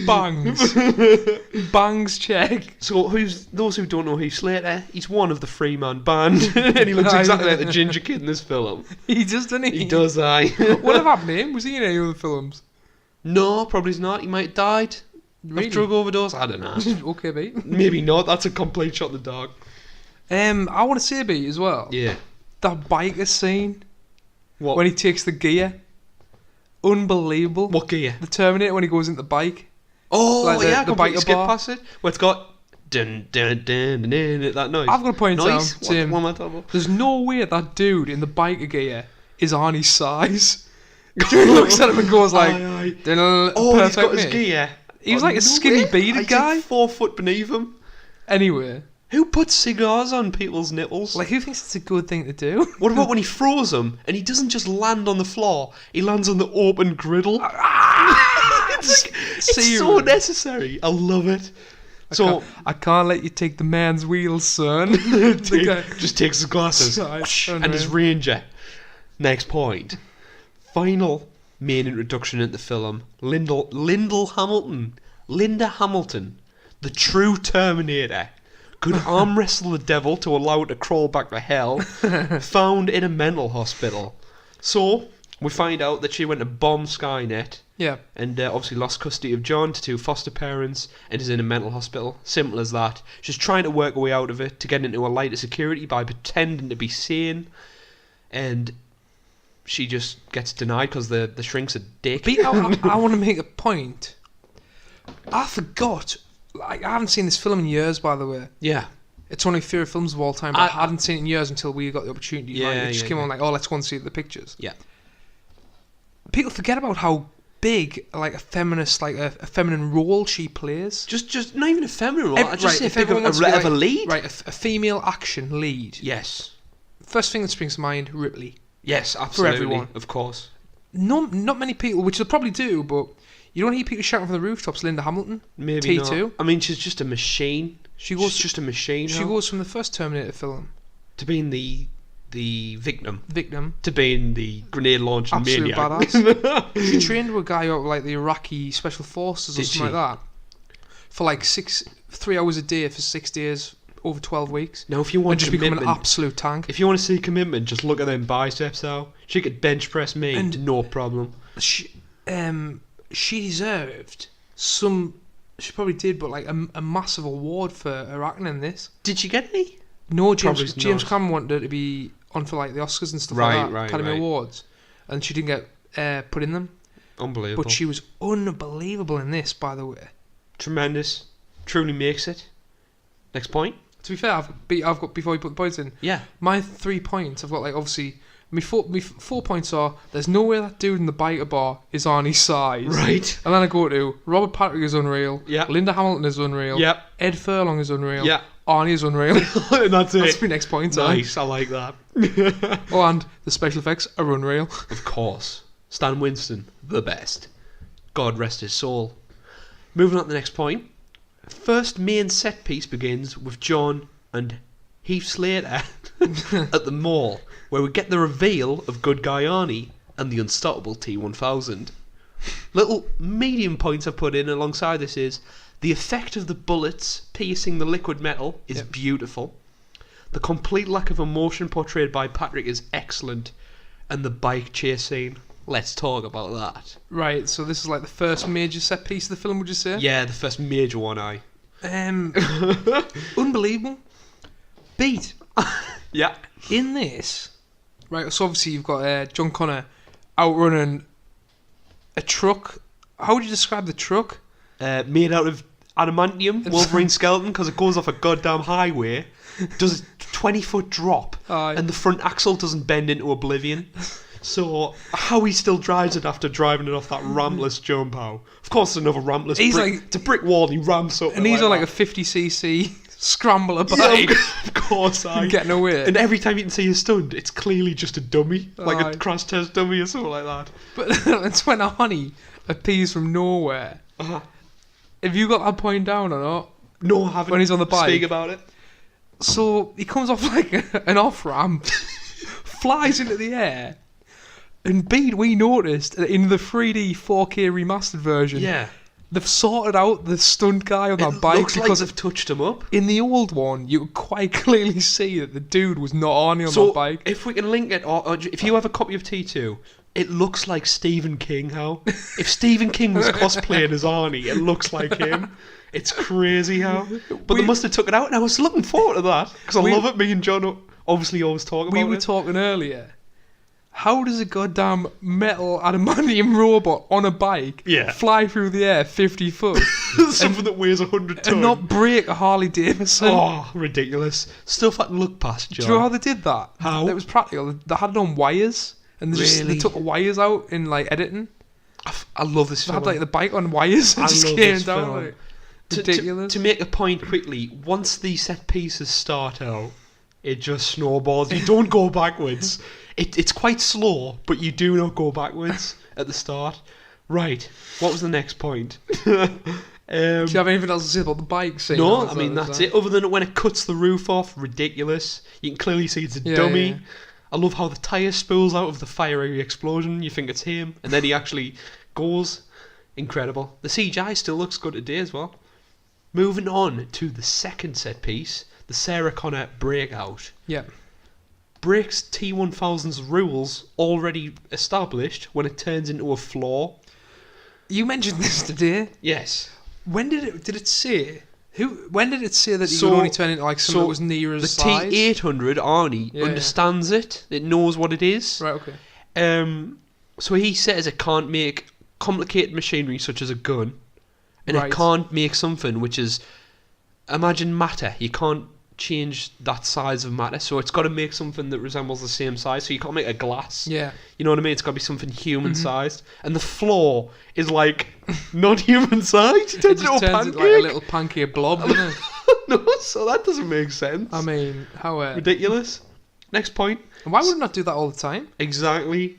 Bangs. Bangs, check. So those who don't know Heath Slater, he's one of the three-man band. And he looks exactly like the ginger kid in this film. He does, doesn't he? He does, aye. What happened to him? Was he in any other films? No, probably not. He might have died. Really? Of drug overdose? I don't know. Okay, mate. Maybe not. That's a complete shot in the dark. I want to say, B, as well. Yeah. That biker scene. What? When he takes the gear. Unbelievable. What gear? The Terminator when he goes into the bike. Oh, Like the yeah, I completely biker skip bar. past it. Where it's got dun dun dun dun, dun, that noise. I've got to point out, noise. Tim, What am I talking about? there's no way that dude in the biker gear is Arnie's size. He looks at him and goes like, Aye, aye. "Perfect Oh, he's got his mate." gear. He was like a skinny bearded guy. Like 4 foot beneath him. Anyway, Who puts cigars on people's nipples? like, who thinks it's a good thing to do? What about when he throws them and he doesn't just land on the floor, he lands on the open griddle? It's so Serious. necessary. I love it. I can't let you take the man's wheels, son. The guy- just takes his glasses Nice, and his Ranger. Next point. Final main introduction into the film. Linda Hamilton, the true Terminator, could arm wrestle the devil to allow it to crawl back to hell, found in a mental hospital. So, we find out that she went to bomb Skynet Yeah. and obviously lost custody of John to 2 foster parents and is in a mental hospital. Simple as that. She's trying to work her way out of it to get into a lighter security by pretending to be sane, and she just gets denied because the shrink's a dick. But I want to make a point. I forgot. Like, I haven't seen this film in years, by the way. Yeah. It's one of my favourite films of all time, but I hadn't seen it in years until we got the opportunity. Yeah, Like, it just yeah, came yeah. on like, oh, let's go and see the pictures. Yeah. People forget about how big, like, a feminist, like, a feminine role she plays. Just not even a feminine role. I just say if think of everyone wants to be a like- lead. Right, a female action lead. Yes. First thing that springs to mind, Ripley. Yes, absolutely. everyone. Of course. Not many people, which they'll probably do, but you don't hear people shouting from the rooftops, Linda Hamilton. Maybe T2. not. I mean, she's just a machine. She's just a machine. She goes from the first Terminator film, to being the victim, victim, to being the grenade launching absolute maniac. badass. She trained with a guy out of like the Iraqi special forces or Did something she? like that for like 3 hours a day for 6 days over 12 weeks. Now, if you And want just become an commitment, absolute tank. if you want to see commitment, just look at them biceps out. She could bench press me, And- no problem. She deserved some. She probably did, but like a massive award for her acting in this. Did she get any? No, Probably James not. Cameron wanted her to be on for like the Oscars and stuff Right, like that, right, Academy right. Awards, and she didn't get put in them. Unbelievable. But she was unbelievable in this, by the way. Tremendous. Truly makes it. Next point. To be fair, I've got before you put the points in. Yeah. My 3 points, I've got like obviously. My 4 points are there's no way that dude in the biker bar is Arnie's size. Right. And then I go to Robert Patrick is unreal. Yeah. Linda Hamilton is unreal. Yep. Ed Furlong is unreal. Yeah. Arnie is unreal. And that's it. That's my next point. Nice. I like that. Oh, and the special effects are unreal. Of course. Stan Winston, the best. God rest his soul. Moving on to the next point. First main set piece begins with John and Heath Slater at the mall, where we get the reveal of good guy Arnie and the unstoppable T-1000. Little medium points I've put in alongside this is the effect of the bullets piercing the liquid metal is Yep. beautiful. The complete lack of emotion portrayed by Patrick is excellent. And the bike chase scene, let's talk about that. Right, so this is like the first major set piece of the film, would you say? Yeah, the first major one, aye. Unbelievable. Beat. Yeah. In this, right, so obviously you've got John Connor outrunning a truck. How would you describe the truck? Made out of adamantium, Wolverine skeleton, because it goes off a goddamn highway, does a 20-foot drop, Aye. and the front axle doesn't bend into oblivion. So, how he still drives it after driving it off that rampless jump, how? Of course, it's another rampless He's brick. like- It's a brick wall, and he ramps up. And he's on like a that. 50cc scrambler Yeah, bike. of course, aye. Getting away. And every time you can see a stunt, it's clearly just a dummy, like Aye. a crash test dummy or something like that. But it's when Arnie appears from nowhere. Uh-huh. Have you got that point down or not? No, I haven't. When he's on the bike. Speak about it. So he comes off like an off ramp, flies into the air, and we noticed that in the 3D 4K remastered version, Yeah. they've sorted out the stunt guy on that It bike looks like because they've touched him up. in the old one you could quite clearly see that the dude was not Arnie on So that bike. if we can link it, or if you have a copy of T2, it looks like Stephen King. How if Stephen King was cosplaying as Arnie, it looks like him. It's crazy how. But they must have took it out, and I was looking forward to that because I We- love it. Me and John obviously always talk about We were it. talking earlier how does a goddamn metal adamantium robot on a bike fly through the air 50 foot Something that weighs 100 tons. and not break a Harley Davidson? Oh, ridiculous. Stuff I can look past, John. Do you know how they did that? How? It was practical. They had it on wires, and they took the wires out in like editing. I love this They film. had like the bike on wires and I just love came this down. film. Like, ridiculous. To make a point quickly, once the set pieces start out, it just snowballs. You don't go backwards. It's quite slow, but you do not go backwards at the start. Right, what was the next point? Do you have anything else to say about the bike scene? No, I mean, that's it. Other than when it cuts the roof off, ridiculous. You can clearly see it's a dummy. Yeah. I love how the tyre spills out of the fiery explosion. You think it's him, and then he actually goes. Incredible. The CGI still looks good today as well. Moving on to the second set piece, the Sarah Connor breakout. Yeah. Breaks T1000's rules already established when it turns into a floor. You mentioned this today. Yes. When did it say? When did it say that you So- could only turn into like something that was near The his size? T800 Arnie understands it. It knows what it is. Right, okay. So he says it can't make complicated machinery such as a gun, and Right. it can't make something which is, imagine matter. You can't change that size of matter, so it's got to make something that resembles the same size. So you can't make a glass. Yeah. You know what I mean? It's got to be something human sized, and the floor is like not human sized. It It turns just into a turns into pancake. like a little pancake blob, doesn't it? No, so that doesn't make sense. I mean, how... Ridiculous. Next point. why would it not do that all the time? Exactly.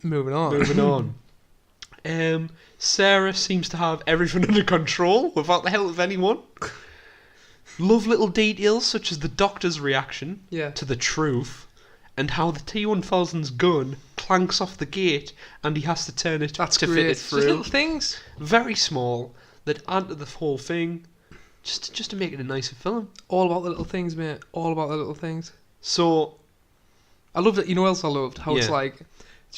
Moving on. Moving on. Sarah seems to have everything under control without the help of anyone. Love little details such as the doctor's reaction Yeah. to the truth, and how the T1000's gun clanks off the gate and he has to turn it That's to great. fit it Just through. little things. Very small that add to the whole thing, just to make it a nicer film. All about the little things, mate. All about the little things. So I loved it. You know what else I loved? How it's Yeah. like... Do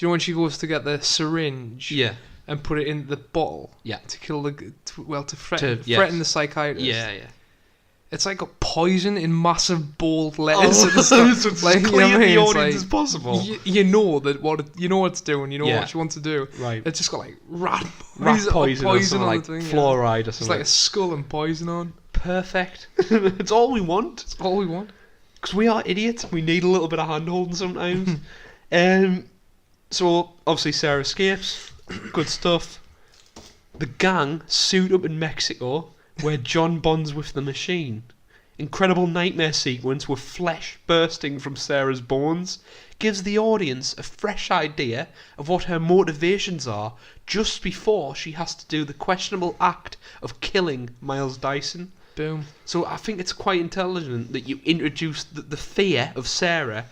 you know when she goes to get the syringe yeah, and put it in the bottle yeah, to kill the... threaten yes. the psychiatrist? yeah, yeah. It's like got poison in massive bold letters at the so start. it's Like, as you know clear what I to mean? the It's audience like, as possible. You know that you know what it's doing. You know Yeah. what you want to do. Right. It's just got like rat Rat poison or something on like the thing. Yeah. fluoride or It's something. like a skull and poison on. Perfect. It's all we want. That's all we want. Because we are idiots. We need a little bit of hand-holding sometimes. So, obviously Sarah escapes. Good stuff. The gang suit up in Mexico, where John bonds with the machine. Incredible nightmare sequence with flesh bursting from Sarah's bones gives the audience a fresh idea of what her motivations are just before she has to do the questionable act of killing Miles Dyson. Boom. So I think it's quite intelligent that you introduce the fear of Sarah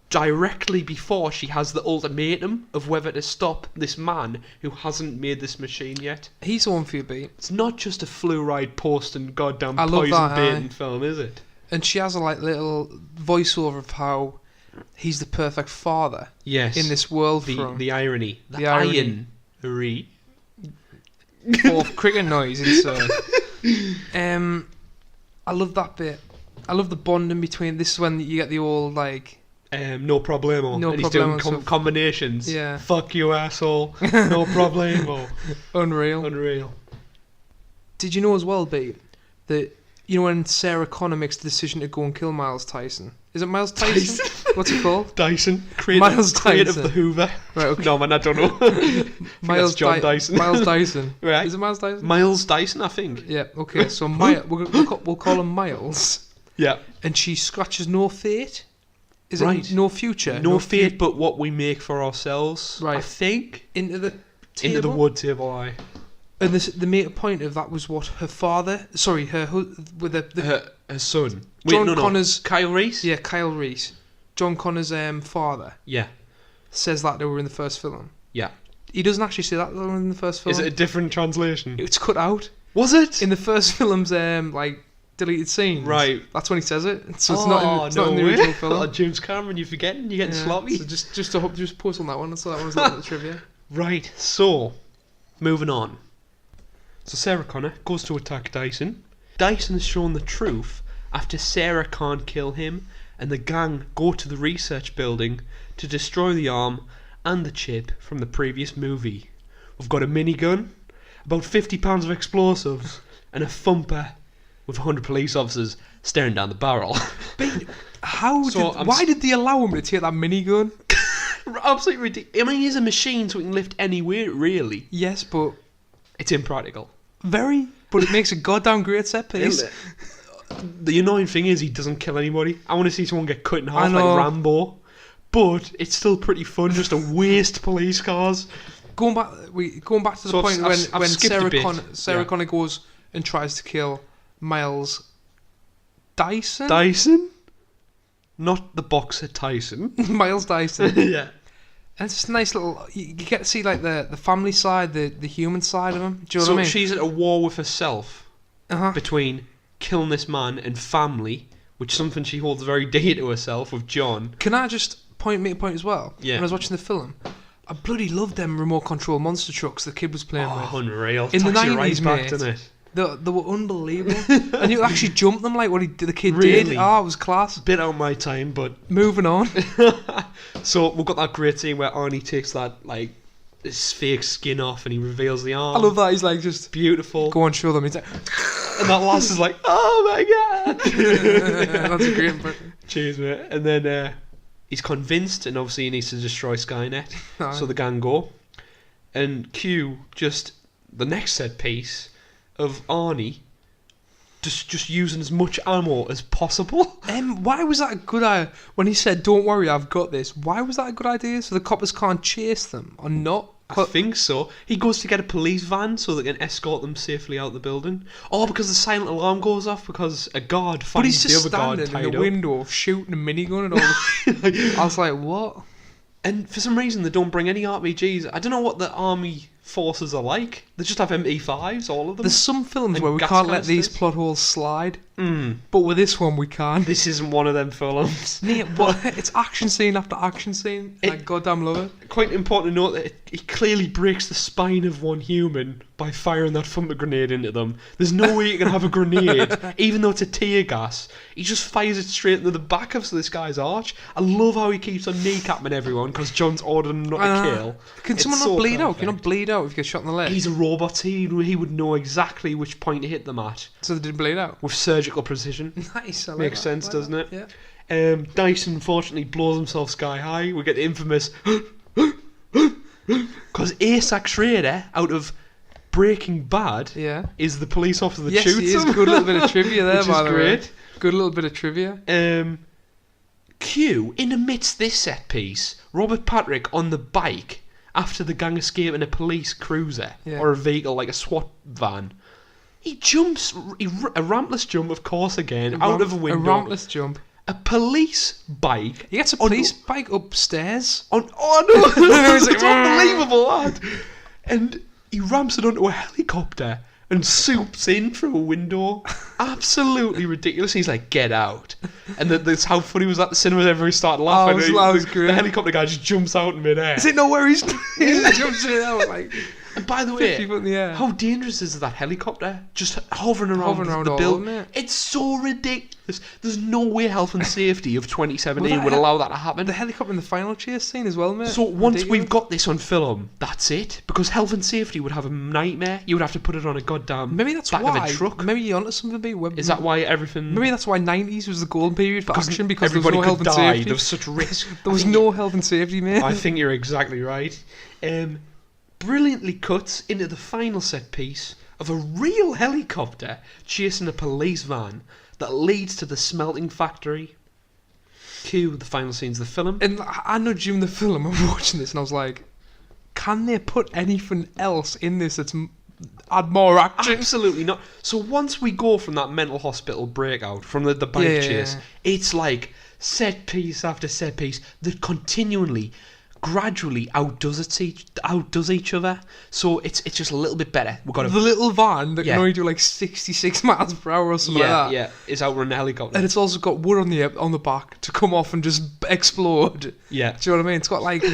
directly before she has the ultimatum of whether to stop this man who hasn't made this machine yet. He's the one for you, beat. It's not just a fluoride post and goddamn I love poison that, baiting film, is it? And she has a like little voiceover of how he's the perfect father Yes. in this world. The irony. The irony. Iron-ary. Fourth cricket noise insert. I love that bit. I love the bonding between. This is when you get the old like. No problemo. No and he's doing problemo stuff. combinations. Yeah. Fuck you, asshole. No problemo. Unreal. Unreal. Did you know as well, babe, that you know when Sarah Connor makes the decision to go and kill Miles Tyson? Is it Miles Tyson? What's it called? Dyson. Miles Creator of Dyson. the Hoover. Right, okay. No, man, I don't know. Miles John Dyson. Miles Dyson. Right. Is it Miles Dyson? Miles Dyson, I think. Yeah. Okay. So we'll call him Miles, Yeah. and she scratches no fate. Is Right. it no future? No fate, but what we make for ourselves. Right. I think. Into the table? Into the wood table, aye. And the main point of that was what her father, sorry, with the Her son. John Connor's, Kyle Reese? yeah, Kyle Reese, John Connor's father Yeah. says that to her in the first film. Yeah. He doesn't actually say that though in the first film. Is it a different translation? It's cut out Was it? in the first film's like deleted scenes. Right. That's when he says it. So it's not in the way. original film. Oh, James Cameron, you're forgetting. You're getting Yeah, sloppy. So just post on that one. So that was a little bit of trivia. Right, so, moving on. So Sarah Connor goes to attack Dyson. Dyson has shown the truth after Sarah can't kill him, and the gang go to the research building to destroy the arm and the chip from the previous movie. We've got a minigun, about 50 pounds of explosives, and a thumper with 100 police officers staring down the barrel. But why did they allow him to take that minigun? Absolutely ridiculous. I mean, he's a machine, so he can lift any weight, really. Yes, but It's impractical. but it makes a goddamn great set piece. The annoying thing is he doesn't kill anybody. I want to see someone get cut in half know. like Rambo. But it's still pretty fun just to waste police cars. Going back to the So point I've when skipped a bit. Sarah Yeah. Connor goes and tries to kill Miles Dyson. Dyson? Not the boxer Tyson. Miles Dyson. Yeah. And it's just a nice little. You get to see like the family side, the human side of him. Do you know So what I mean? she's at a war with herself Uh-huh. between killing this man and family, which is something she holds very dear to herself with John. Can I just make a point as well? Yeah. When I was watching the film, I bloody loved them remote control monster trucks the kid was playing with. Unreal. In the Takes you 90s, right back, mate. doesn't it? They were unbelievable, and you could actually jump them like the kid Really? did. Oh, it was class. Bit out of my time, but Moving on. so we've got that great scene where Arnie takes that like his fake skin off and he reveals the arm. I love that. He's like just Beautiful. go on, show them. He's like, And that lass is like, oh my god. that's a great impression. Cheers, mate. And then he's convinced, and obviously he needs to destroy Skynet. Aye. So the gang go, and Q just the next set piece of Arnie just using as much ammo as possible. Why was that a good idea? When he said, "Don't worry, I've got this." Why was that a good idea? So the coppers can't chase them or not? I think so. He goes to get a police van so they can escort them safely out the building. Or because the silent alarm goes off because a guard But he's finds the just other guard standing in tied the up. window shooting a minigun and all. I was like, what? And for some reason they don't bring any RPGs. I don't know what the army forces are like. They just have MP5s, all of them. There's some films And where we gas can't let these canisters. plot holes slide, but with this one we can. This isn't one of them films. Mate, what? It's action scene after action scene. I goddamn love it. Quite important to note that it clearly breaks the spine of one human by firing that thumper grenade into them. There's no way you can have a grenade, even though it's a tear gas. He just fires it straight into the back of this guy's arch. I love how he keeps on kneecapping everyone because John's ordered him not to kill. Can It's someone so not bleed out? perfect. Can you not bleed out if you get shot in the leg? He's a robot. He would know exactly which point to hit them at So they didn't bleed out. with surgical precision. Nice. I like Makes that. sense, I like doesn't that. it? Yeah. Dyson unfortunately blows himself sky high. We get the infamous because Asac Schrader out of Breaking Bad Yeah. is the police officer that Yes, shoots he is. him. Good little bit of trivia there, Which by is the great. way. Good little bit of trivia. Q, in amidst this set piece, Robert Patrick on the bike after the gang escape in a police cruiser Yeah. or a vehicle like a SWAT van. He jumps, a rampless jump, of course, again, out of a window. A rampless jump. A police bike. He gets a on- police bike upstairs. Oh no! It's like, It's unbelievable, lad. And he ramps it onto a helicopter and swoops in through a window. Absolutely ridiculous. He's like, "Get out!" And that's how funny was that? The cinemas, everybody started laughing. that was great. The helicopter guy just jumps out in midair. Is it no worries? He just jumps in out like And by the 50 way, foot in the air. how dangerous is that helicopter? Just hovering around, Hovering around the all building. over it. It's so ridiculous. There's no way health and safety of 2017 Well, would allow that to happen. The helicopter in the final chase scene as well, mate. So once Ridiculous. we've got this on film, that's it. Because health and safety would have a nightmare. You would have to put it on a goddamn Maybe that's back why. of a truck. Maybe you're onto something. Is that why everything? Maybe that's why 90s was the golden period for action because there was everybody no health could and die. safety. There was such risk. There was no health and safety, mate. I think you're exactly right. Brilliantly cuts into the final set piece of a real helicopter chasing a police van that leads to the smelting factory. Cue the final scenes of the film. And I know during the film, I'm watching this and I was like, can they put anything else in this that's add more action? Absolutely not. So once we go from that mental hospital breakout, from the bike Yeah. chase, it's like set piece after set piece that continually, gradually outdoes each other. So it's just a little bit better. We've got The little van that Yeah. can only do like 66 miles per hour or something like that. yeah, it's outrun a helicopter. And it's also got wood on the back to come off and just explode. Yeah. Do you know what I mean? It's got like,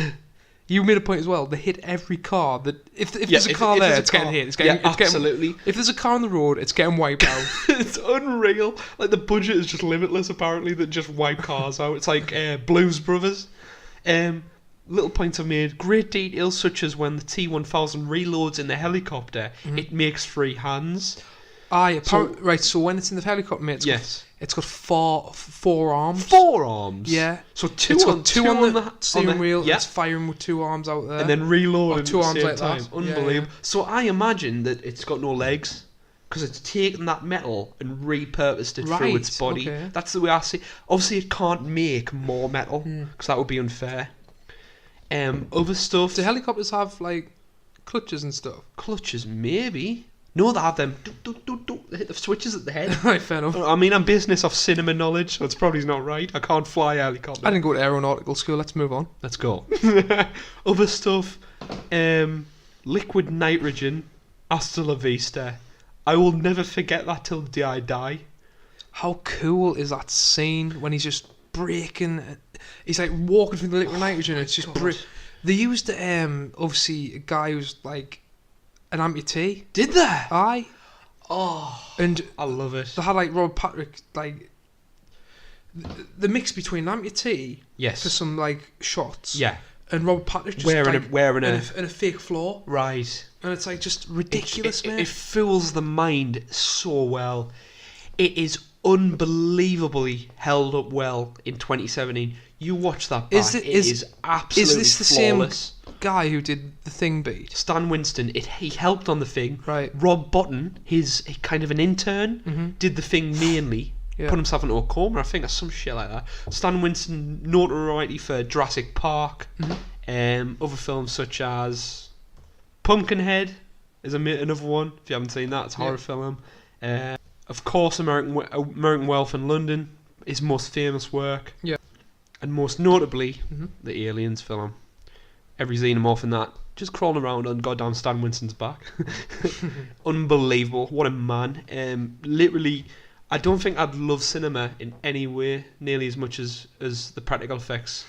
You made a point as well. They hit every car. That if Yeah, there's a car there, it's getting hit. It's getting, yeah, it's getting, absolutely. if there's a car on the road, it's getting wiped out. It's unreal. Like, the budget is just limitless, apparently, that just wipe cars out. It's like Blues Brothers. Little points I've made. Great details, such as when the T-1000 reloads in the helicopter, it makes free hands. Right, so when it's in the helicopter, mate, it's got four arms. 4 arms? Yeah. So It's got two on the steering wheel, yeah. it's firing with 2 arms out there. And then reloading at 2 the arms same like time. that. Unbelievable. Yeah. So I imagine that it's got no legs, because it's taken that metal and repurposed it through its body. Okay. That's the way I see it. Obviously, it can't make more metal, because that would be unfair. Other stuff... Do helicopters have, like, clutches and stuff? Clutches, maybe. No, they have them. They hit the switches at the head. Right, fair enough. I mean, I'm basing this off cinema knowledge, so it's probably not right. I can't fly a helicopter. I didn't go to aeronautical school. Let's move on. Let's go. Other stuff. Liquid nitrogen. Hasta la vista. I will never forget that till the day I die. How cool is that scene when he's just breaking? He's like walking through the liquid nitrogen. It's just They used obviously a guy who's like an amputee. Did they? Aye. Oh, and I love it. they had like Rob Patrick, like the mix between an amputee for some like shots. Yeah. And Robert Patrick just wearing a fake floor. Right. And it's like just ridiculous, man. It fools the mind so well. It is unbelievably held up well in 2017. You watch that back, it is absolutely this the flawless. Same guy who did the Thing beat? Stan Winston, he helped on the Thing. Right. Rob Botton, his kind of an intern, did the Thing mainly. Yeah. Put himself into a coma, I think, or some shit like that. Stan Winston, notoriety for Jurassic Park. Other films such as Pumpkinhead is another one. If you haven't seen that, it's a horror film. Of course, American Wealth in London, his most famous work. Yeah. And most notably, the Aliens film. Every xenomorph in that just crawling around on goddamn Stan Winston's back. Unbelievable. What a man. Literally, I don't think I'd love cinema in any way nearly as much as the practical effects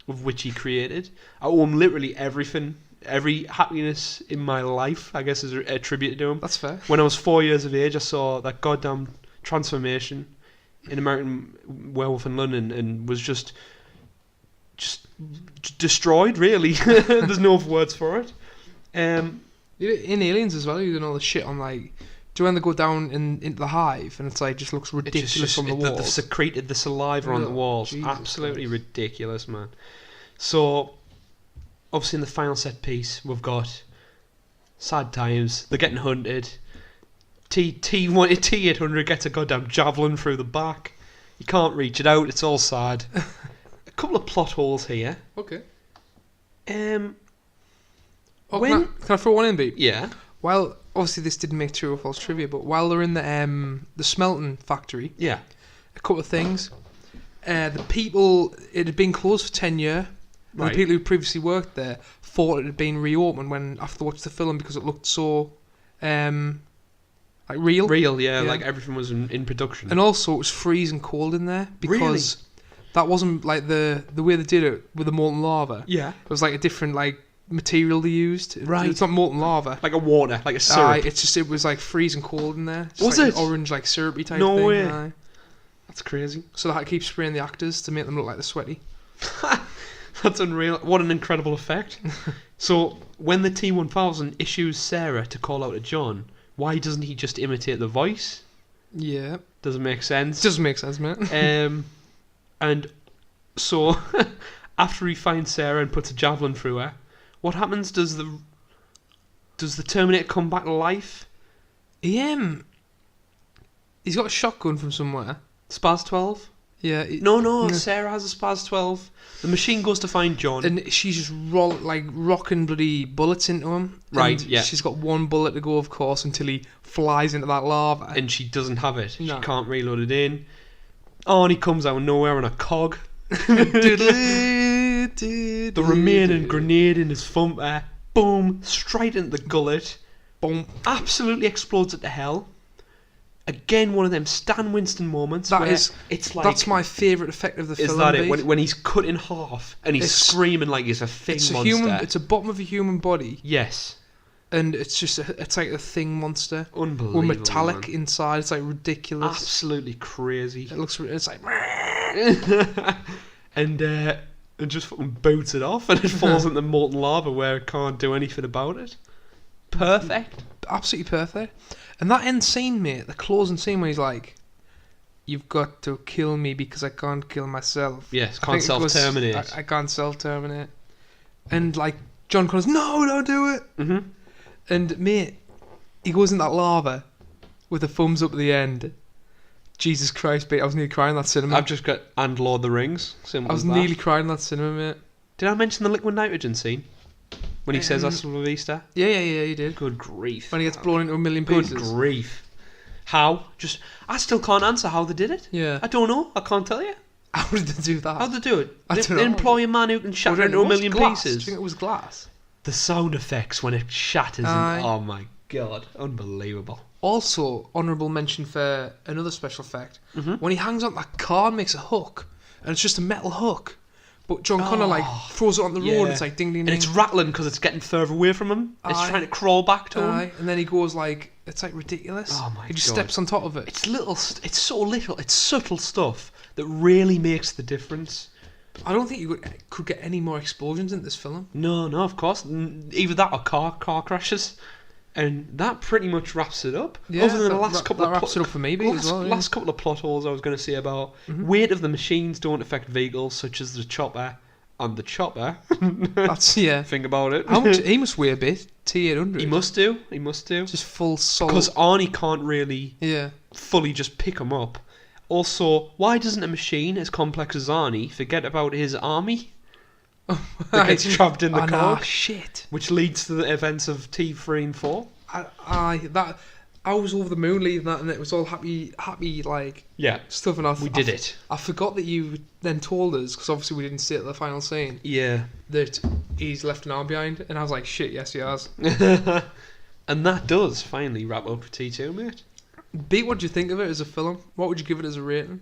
of which he created. I owe him literally everything. Every happiness in my life, I guess, is attributed to him. That's fair. When I was 4 years of age, I saw that goddamn transformation in American Werewolf in London and was just destroyed, really. There's no other words for it. In Aliens as well, you know all the shit on like... Do you when they go down into the hive and it's like just looks ridiculous on the walls? They've secreted the saliva on the walls. Jesus Absolutely Christ. Ridiculous, man. So, obviously in the final set piece, we've got sad times. They're getting hunted. T800 gets a goddamn javelin through the back. You can't reach it out. It's all sad. A couple of plot holes here. Okay. When can I throw one in, Beep? yeah. Well, obviously this didn't make true or false trivia, but while they're in the smelting factory, Yeah. a couple of things. The people, it had been closed for 10 years. Right. The people who previously worked there thought it had been reopened after they watched the film because it looked so like real. Real, yeah, like everything was in production. And also it was freezing cold in there because that wasn't like the way they did it with the molten lava. Yeah. It was like a different like material they used. Right. It's not molten lava. Like a water, like a syrup. It was like freezing cold in there. Just Was like it? An orange like syrupy type No thing. way. Aye. That's crazy. So they had to keep spraying the actors to make them look like they're sweaty. That's unreal. What an incredible effect. So, when the T-1000 issues Sarah to call out to John, why doesn't he just imitate the voice? Yeah. Doesn't make sense. Doesn't make sense, mate. And so, after he finds Sarah and puts a javelin through her, what happens? Does the Terminator come back to life? He's got a shotgun from somewhere. Spaz 12? Yeah. No. Sarah has a Spaz 12. The machine goes to find John. And she's just rocking bloody bullets into him. Right, and yeah. She's got one bullet to go, of course, until he flies into that lava. And she doesn't have it. No. She can't reload it in. Oh, and he comes out of nowhere on a cog. The remaining grenade in his thumper. Boom. Straight into the gullet. Boom. Absolutely explodes it to hell. Again, one of them Stan Winston moments. It's like that's my favourite effect of the film. Is that it? When he's cut in half and he's screaming like he's a thing monster. It's a bottom of a human body. Yes. And it's just it's like a thing monster. Unbelievable. With metallic man. Inside. It's like ridiculous. Absolutely crazy. It's like and just fucking boots it off, and it falls into molten lava where it can't do anything about it. Perfect. Absolutely perfect. And that end scene, mate, the closing scene where he's like, "You've got to kill me because I can't kill myself." Yes, can't self-terminate. I can't self-terminate. And like John Connor's, "No, don't do it." Mm-hmm. And mate, he goes in that lava with a thumbs up at the end. Jesus Christ, mate, I was nearly crying in that cinema. I've just got and Lord of the Rings. I was nearly crying in that cinema, mate. Did I mention the liquid nitrogen scene? When he says that's Vista? Yeah, you did. Good grief. When he gets blown into a million pieces. Good grief. How? I still can't answer how they did it. Yeah. I don't know. I can't tell you. How did they do that? How'd they do it? I don't know. They employ a man who can shatter into a million pieces. pieces. Do you think it was glass? The sound effects when it shatters. Oh my god. Unbelievable. Also, honourable mention for another special effect. Mm-hmm. When he hangs on that car and makes a hook, and it's just a metal hook, but John Connor throws it on the road and it's like ding ding ding. And it's rattling because it's getting further away from him. It's trying to crawl back to him. And then he goes like, it's like ridiculous. Oh my god. He just steps on top of it. It's so little. It's subtle stuff that really makes the difference. I don't think you could get any more explosions in this film. No, of course. Either that or car crashes. And that pretty much wraps it up. Yeah, Other than the last couple that wraps it up for me, as well. Last couple of plot holes I was going to say about weight of the machines don't affect vehicles such as the chopper and the chopper. That's Think about it. How much he must weigh a bit? T800. He must do. Just full solid. Because Arnie can't really fully just pick him up. Also, why doesn't a machine as complex as Arnie forget about his army? That gets trapped in the car. Shit. Which leads to the events of T3 and 4. I was over the moon leaving that, and it was all happy like stuff. And we did it. I forgot that you then told us, because obviously we didn't see it at the final scene. Yeah. That he's left an arm behind, and I was like, shit, yes he has. And that does finally wrap up for T2, mate. Pete, what do you think of it as a film? What would you give it as a rating?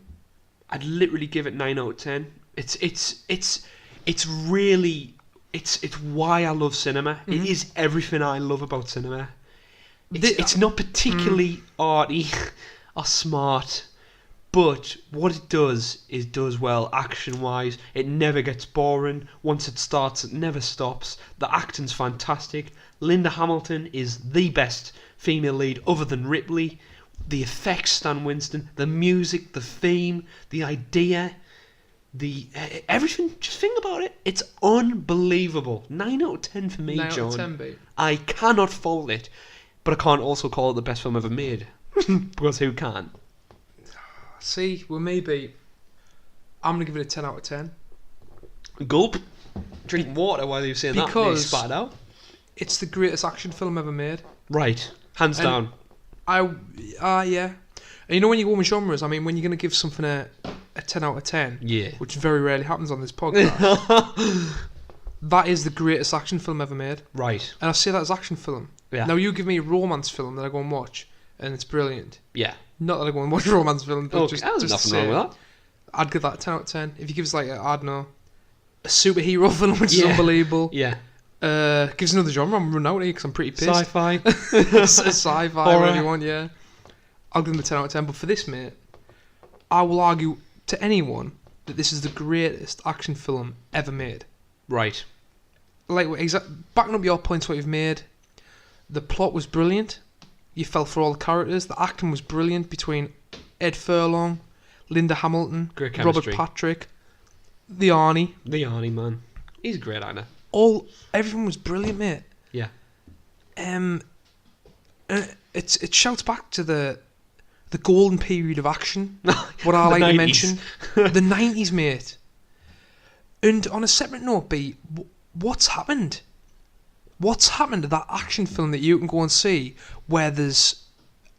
I'd literally give it 9 out of 10. It's really why I love cinema. Mm-hmm. It is everything I love about cinema. It's not particularly arty or smart, but what it does well action-wise. It never gets boring. Once it starts, it never stops. The acting's fantastic. Linda Hamilton is the best female lead other than Ripley. The effects, Stan Winston, the music, the theme, the idea, everything. Just think about it. It's unbelievable. 9 out of 10 for me, 9 John. out of 10, mate. I cannot fault it, but I can't also call it the best film ever made. Because who can? See, well, maybe I'm going to give it a 10 out of 10. Gulp. Drink water while you're saying that. Because spat it out. It's the greatest action film ever made. Right. Hands down. Yeah. And you know when you go with genres, I mean, when you're going to give something a 10 out of 10, which very rarely happens on this podcast, that is the greatest action film ever made. Right. And I say that as action film. Yeah. Now you give me a romance film that I go and watch, and it's brilliant. Yeah. Not that I go and watch a romance film, but just nothing wrong with that. I'd give that a 10 out of 10. If you give us like, I don't know, a superhero film, which is unbelievable. Yeah. Give us another genre. I'm running out here because I'm pretty pissed. Sci-fi. Sci-fi, whatever you want, yeah. I'll give them a 10 out of 10. But for this, mate, I will argue to anyone that this is the greatest action film ever made. Right. Like, backing up your points, what you've made, the plot was brilliant. You fell for all the characters. The acting was brilliant between Ed Furlong, Linda Hamilton, Robert Patrick, the Arnie. The Arnie, man. He's a great actor. Everything was brilliant, mate. Yeah. It shouts back to the golden period of action. What I like 90s. To mention, the 90s, mate. And on a separate note, B, what's happened? What's happened to that action film that you can go and see, where there's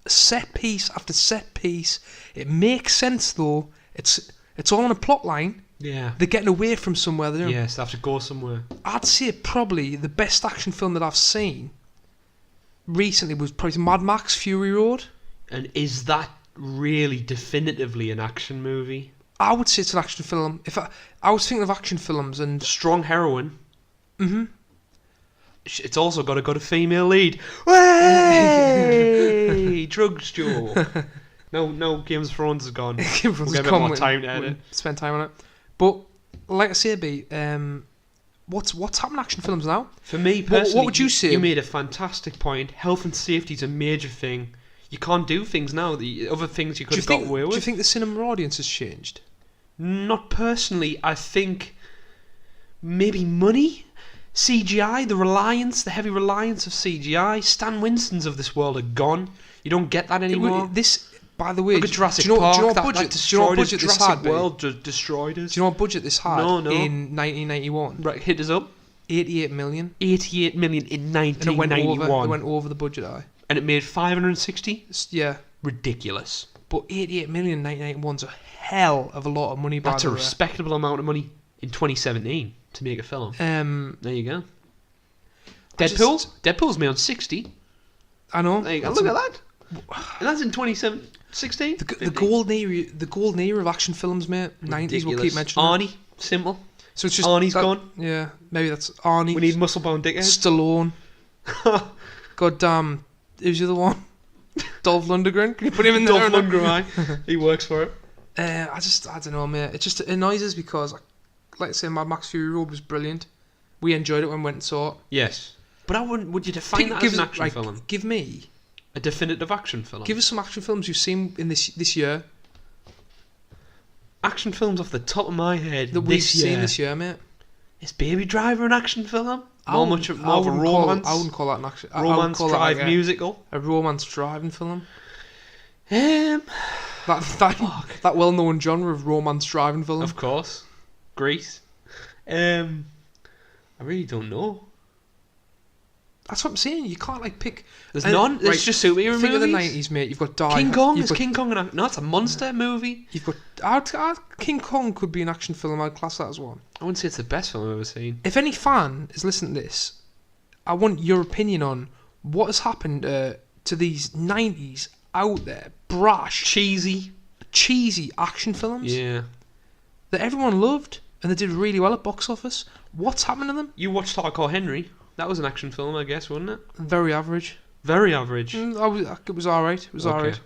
set piece after set piece? It makes sense though. It's all on a plot line. Yeah. They're getting away from somewhere. Yes, they have to go somewhere. I'd say probably the best action film that I've seen recently was probably Mad Max Fury Road. And is that really definitively an action movie? I would say it's an action film. If I was thinking of action films and Strong heroine. mm-hmm. It's also got a female lead. Way drugs, Joe. No, Game of Thrones is gone. Game of Thrones We'll get a bit more time to edit. Spend time on it. But like I say, B, what's happening in action films now? For me personally, what would you say? You made a fantastic point. Health and safety is a major thing. You can't do things now. The other things you could have got away with. Do you think the cinema audience has changed? Not personally. I think maybe money, CGI, the heavy reliance of CGI. Stan Winstons of this world are gone. You don't get that anymore. By the way, look at Jurassic Park. Park. Do you know what that budget destroyed us. this Jurassic had? World destroyed us. Do you know what budget this had? No. In 1991. Right, hit us up. 88 million. 88 million in And it 1991. went over the budget. And it made 560. Yeah. Ridiculous. But 88 million in 1991's a hell of a lot of money. That's a respectable amount of money in 2017 to make a film. There you go. Deadpool's made on 60. I know. There you go. Look at that. And that's in 2016. The golden era of action films, mate. 90s. We'll keep mentioning. Arnie, simple. So it's just Arnie's gone. Yeah, maybe that's Arnie. We need muscle-bound dickheads. Stallone. Goddamn, who's the other one? Dolph Lundgren. Can you put him in there? Dolph Lundgren, aye. He works for it. I don't know, mate. It just annoys us because, like I say, Mad Max Fury Road was brilliant. We enjoyed it when we went and saw it. Yes, but I wouldn't. Would you define that as an action film? Give me a definitive action film. Give us some action films you've seen in this year. Action films off the top of my head that we've seen this year, mate. Is Baby Driver an action film? More of a romance. I wouldn't call that an action. Romance drive musical. A romance driving film. That well-known genre of romance driving film. Of course, Grease. I really don't know. That's what I'm saying. You can't pick. There's none. It's just superhero movies. Think of the 90s, mate. You've got Die. King Kong. Is King Kong an? No, it's a monster movie. You've got. King Kong could be an action film. I'd class that as one. I wouldn't say it's the best film I've ever seen. If any fan is listening to this, I want your opinion on what has happened to these 90s out there brash, cheesy action films. Yeah. That everyone loved and they did really well at box office. What's happening to them? You watched Hardcore Henry. That was an action film, I guess, wasn't it? Very average. Very average. It was alright. It was alright.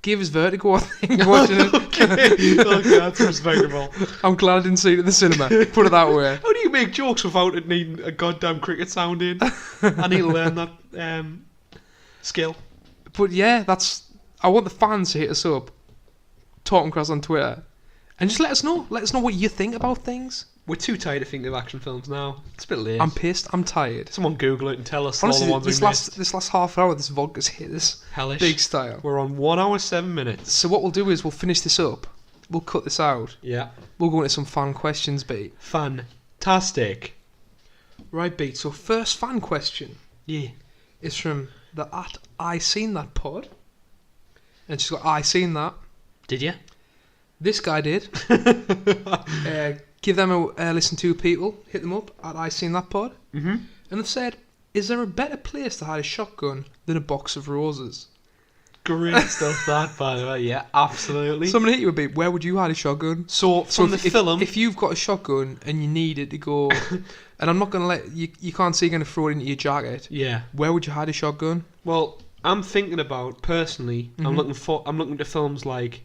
Gave us vertigo, I think, watching it. Okay, that's respectable. I'm glad I didn't see it in the cinema. Put it that way. How do you make jokes without it needing a goddamn cricket sound in? I need to learn that skill. But yeah, I want the fans to hit us up, Talking Crass on Twitter, and just let us know. Let us know what you think about things. We're too tired to think of action films now. It's a bit late. I'm pissed. I'm tired. Someone Google it and tell us honestly, all the ones we missed. This last half hour, this vodka's hit us. Hellish. Big style. We're on 1 hour 7 minutes. So what we'll do is we'll finish this up. We'll cut this out. Yeah. We'll go into some fan questions, Beat. Fantastic. Right, Beat. So first fan question. Yeah. Is from the I Seen That pod. And she's got I Seen That. Did you? This guy did. Give them a listen to, people. Hit them up at I Seen That pod. Mm-hmm. And they've said, is there a better place to hide a shotgun than a box of roses? Great stuff, that, by the way. Yeah, absolutely. Someone hit you a bit. Where would you hide a shotgun? So from the film, if you've got a shotgun and you need it to go, and I'm not going to let you can't say you're going to throw it into your jacket. Yeah. Where would you hide a shotgun? Well, I'm thinking about personally. Mm-hmm. I'm looking to films like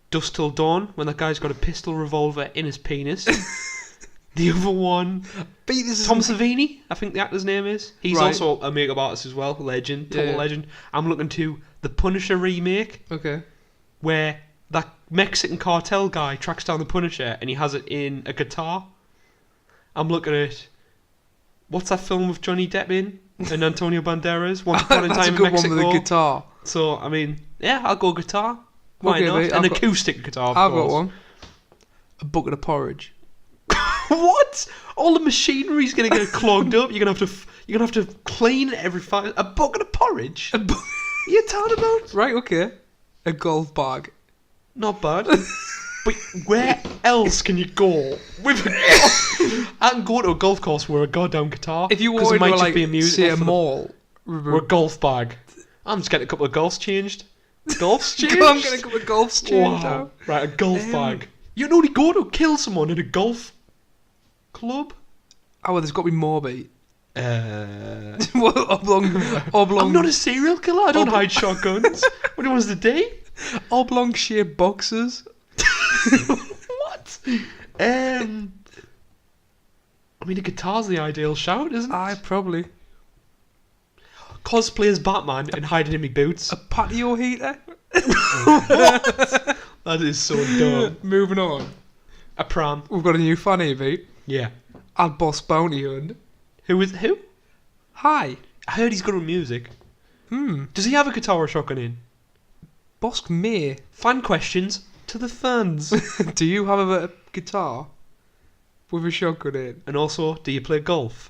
Dusk Till Dawn, when that guy's got a pistol revolver in his penis. The other one, Tom Savini, I think the actor's name is. He's also a makeup artist as well, total legend. I'm looking to the Punisher remake. Okay. Where that Mexican cartel guy tracks down the Punisher and he has it in a guitar. I'm looking at, what's that film with Johnny Depp in? And Antonio Banderas, Once Upon a Time in Mexico. That's a good one with a guitar. So, I mean, yeah, I'll go guitar. Why not? Mate, an acoustic guitar, of course. I've got one. A bucket of porridge. What? All the machinery's gonna get clogged up. You're gonna have to clean it every 5. A bucket of porridge. You're talking about? Right. Okay. A golf bag. Not bad. But where else can you go with a golf? I can go to a golf course with a goddamn guitar. If you wanted to, like, say a mall, or a golf bag. I'm just getting a couple of golfs changed. Golfs changed? I'm getting a couple of golfs changed Wow. now. Right, a golf bag. You can only go to kill someone in a golf club? Oh, well, there's got to be more, mate. I'm Oblong. not a serial killer. I don't hide shotguns. What do you want us to do? Oblong-shaped boxes. What? I mean, a guitar's the ideal shout, isn't it? Aye, probably. Cosplay as Batman and hiding in my boots. A patio heater. What? That is so dumb. Moving on. A pram. We've got a new fan here, mate. Yeah. Ad Boss Bounty Hunt. Who? Hi. I heard he's good with music. Does he have a guitar or shotgun in? Bosk may. Fan questions to the fans. Do you have a guitar with a shotgun in? And also, do you play golf?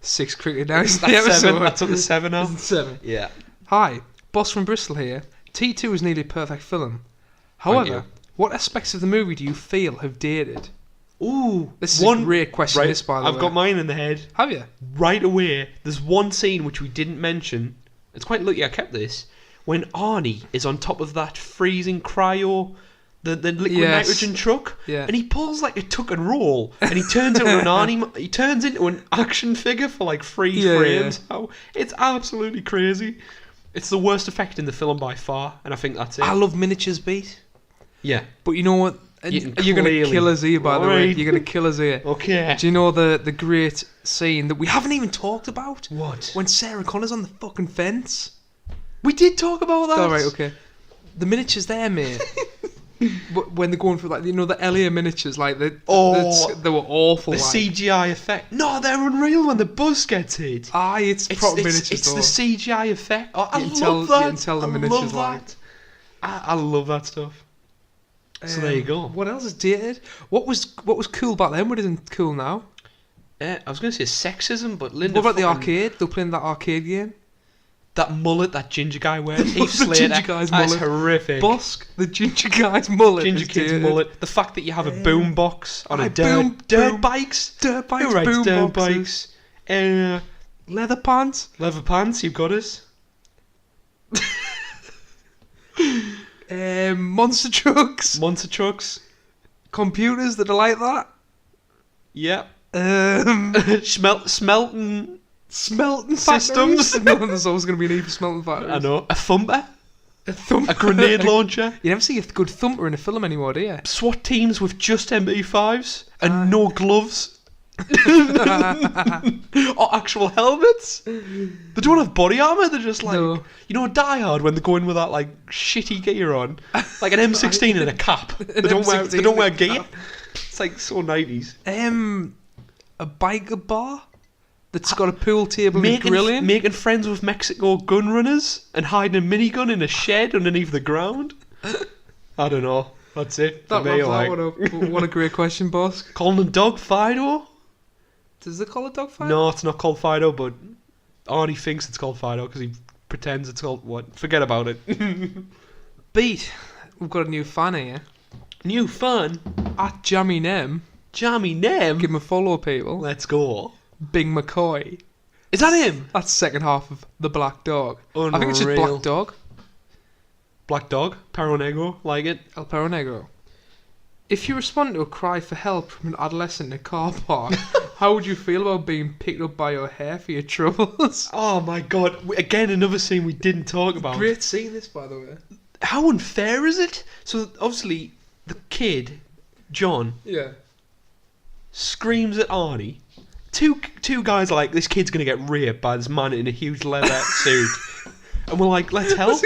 6 cricket now. That's 7. That's up to 7 now. 7. Yeah. Hi, Boss from Bristol here. T2 is nearly a perfect film. However, what aspects of the movie do you feel have dated? Ooh. This is a great question, this, by the way. I've got mine in the head. Have you? Right away, there's one scene which we didn't mention. It's quite lucky I kept this. When Arnie is on top of that freezing cryo, the liquid nitrogen truck, and he pulls like a tuck and roll, and he turns into an Arnie. He turns into an action figure for like freeze frames. Yeah. Oh, it's absolutely crazy. It's the worst effect in the film by far, and I think that's it. I love miniatures, beat. Yeah, but you know what? You're going to kill us here, by the way. You're going to kill us here. Okay. Do you know the great scene that we haven't even talked about? What? When Sarah Connor's on the fucking fence. We did talk about that. All right, okay. The miniatures there, mate. When they're going for like, you know, the LA miniatures, like they were awful. The CGI effect. No, they're unreal when the bus gets hit. Aye, it's proper miniatures. It's the CGI effect. Oh, I love that. You can tell the miniatures like. I love that stuff. So there you go. What else is dated? What was cool back then? What isn't cool now? I was going to say sexism, but Linda. What about the arcade? They're playing that arcade game. That mullet that ginger guy wears. Heath Slater. Ginger guy's mullet. That's horrific. Bosk, the ginger guy's mullet. Ginger kid's mullet. The fact that you have a boom box on a dirt bikes. Dirt bikes. Who writes boom dirt boxes. bikes? Leather pants. Leather pants. You've got us. Monster trucks. Monster trucks. Computers that are like that. Yep. Smelting systems. No, there's always going to be a need for smelting factories. I know. A thumper. A grenade launcher. You never see a good thumper in a film anymore, do you? SWAT teams with just MP5s and no gloves. Or actual helmets. They don't have body armour. They're just like, you know, Die Hard when they go in with that like shitty gear on, like an M16 and a cap. They don't wear gear. It's like so 90s. A biker bar that's got a pool table and grilling. Making friends with Mexico gun runners and hiding a minigun in a shed underneath the ground. I don't know. That's it. What a great question, boss. Calling a dog Fido? Does it call a dog Fido? No, it's not called Fido, but Arnie thinks it's called Fido because he pretends it's called what? Forget about it. Beat. We've got a new fan here. New fan? At Jammy Nem. Jammy Nem? Give him a follow, people. Let's go. Bing McCoy. Is that him? That's the second half of The Black Dog. Unreal. I think it's just Black Dog. Black Dog? Perro Negro? Like it? El Perro Negro. If you respond to a cry for help from an adolescent in a car park, how would you feel about being picked up by your hair for your troubles? Oh my god. Again, another scene we didn't talk about. Great scene this, by the way. How unfair is it? So, obviously, the kid, John, screams at Arnie. Two guys are like, this kid's going to get raped by this man in a huge leather suit. And we're like, let's help.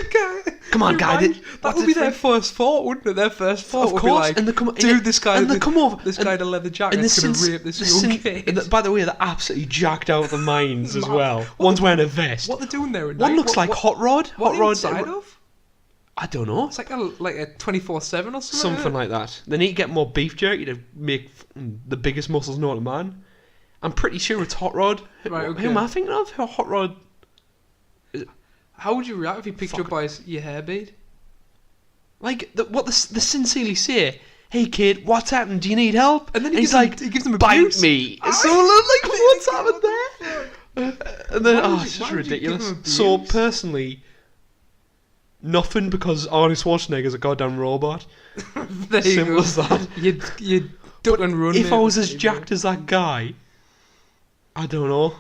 Come on, guy. That would be their first thought, wouldn't it? Their first thought of would course. be like, dude, this guy in a leather jacket is going to rape this young kid. By the way, they're absolutely jacked out of their minds as well. One's wearing a vest. What they're doing there at night? One looks like Hot Rod. What are they inside of? I don't know. It's like a 24/7 or something. Something like that. They need to get more beef jerky to make the biggest muscles known to man. I'm pretty sure it's Hot Rod. Right, okay. Who am I thinking of? Hot Rod. How would you react if he picked you up by your hair bead? Like, what they sincerely say, hey kid, what's happened? Do you need help? And then he gives them a bite abuse. me. So, like, what's happened there? And then, Why it's would just you give ridiculous. him So, abuse? personally, nothing, because Arnie Schwarzenegger's a goddamn robot. There you Simple go. as that. You duck and run. If mate, I was with as the jacked as that guy, I don't know.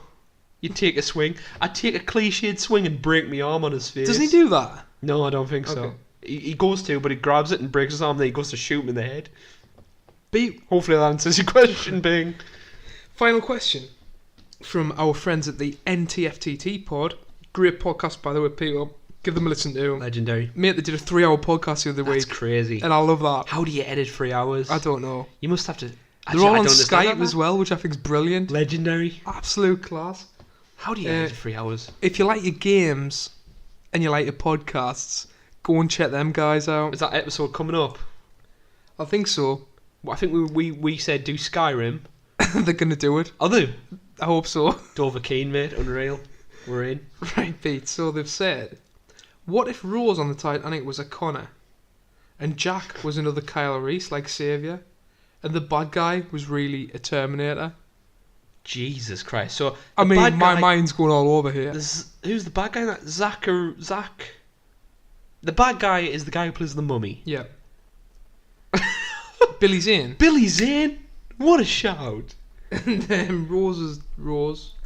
You'd take a swing. I'd take a cliched swing and break my arm on his face. Doesn't he do that? No, I don't think so. Okay. He goes to, but he grabs it and breaks his arm, then he goes to shoot him in the head. Beat. Hopefully that answers your question, Bing. Final question from our friends at the NTFTT pod. Great podcast, by the way, people. Give them a listen to. Legendary. Mate, they did a 3-hour podcast the other That's week, crazy. and I love that. How do you edit 3 hours? I don't know. You must have to... They're Actually, all I on don't understand Skype that. as well, which I think is brilliant. Legendary. Absolute class. How do you edit 3 hours? If you like your games and you like your podcasts, go and check them guys out. Is that episode coming up? I think so. Well, I think we said do Skyrim. They're going to do it. Are they? I hope so. Dover Keane, mate. Unreal. We're in. Right, Pete. So they've said, what if Rose on the Titanic was a Connor, and Jack was another Kyle Reese, like Saviour, and the bad guy was really a Terminator? Jesus Christ. So, I the mean, bad my guy- mind's going all over here. Who's the bad guy? That Zach. The bad guy is the guy who plays the mummy. Yeah. Billy Zane. Billy Zane. What a shout! And then Rose.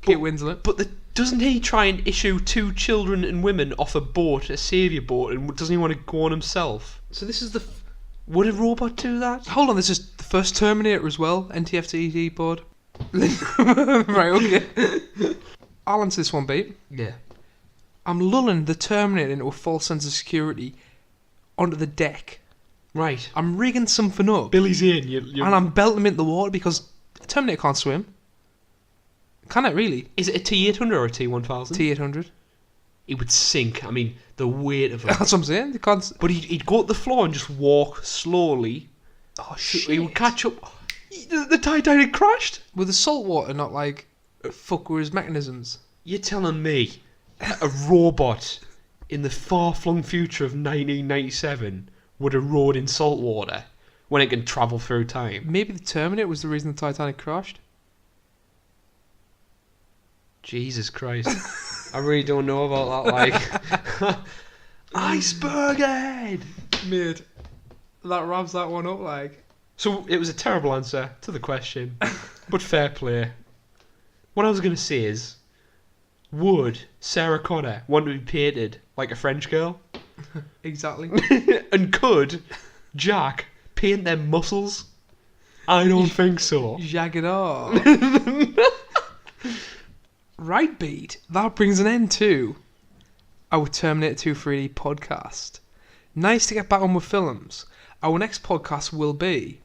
Kate Winslet. But doesn't he try and issue 2 children and women off a boat, a saviour boat, and doesn't he want to go on himself? So this is the... Would a robot do that? Hold on, this is the first Terminator as well. NTFTT pod. Right, okay. I'll answer this one, babe. Yeah. I'm lulling the Terminator into a false sense of security onto the deck. Right. I'm rigging something up, Billy Zane, you and I'm belting him into the water because the Terminator can't swim. Can it really? Is it a T800 or a T1000? T800. He would sink. I mean, the weight of him. That's what I'm saying. They can't. But he'd go to the floor and just walk slowly. Oh He would catch up. The Titanic crashed? With the salt water, not like fuck with his mechanisms. You're telling me a robot in the far-flung future of 1997 would have rode in salt water when it can travel through time? Maybe the Terminator was the reason the Titanic crashed. Jesus Christ. I really don't know about that, like... Iceberg head! Mate, that wraps that one up like. So, it was a terrible answer to the question, but fair play. What I was going to say is, would Sarah Connor want to be painted like a French girl? Exactly. And could Jack paint their muscles? I don't think so. Jag it off. Right, Beat. That brings an end to our Terminator 2 3D podcast. Nice to get back on with films. Our next podcast will be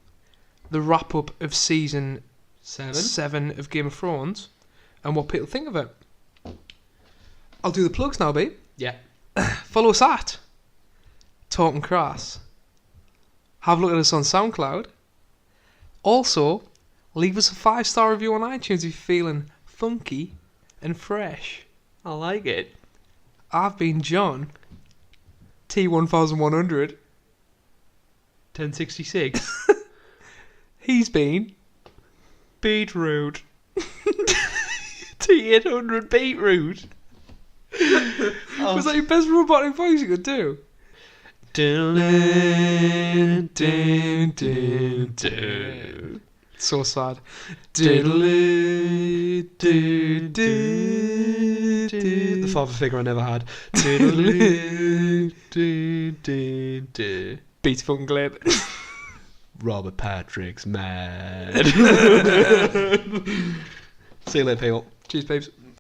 the wrap up of season 7 of Game of Thrones and what people think of it. I'll do the plugs now, Beat. Yeah. Follow us at Talking Crass. Have a look at us on SoundCloud. Also, leave us a 5-star review on iTunes if you're feeling funky and fresh. I like it. I've been John, T1100. 1066. He's been Beetroot. T800 beetroot. Was that your best robotic voice you could do? So sad. The father figure I never had. Beats fucking glib. Robert Patrick's mad. See you later, people. Cheers, babes.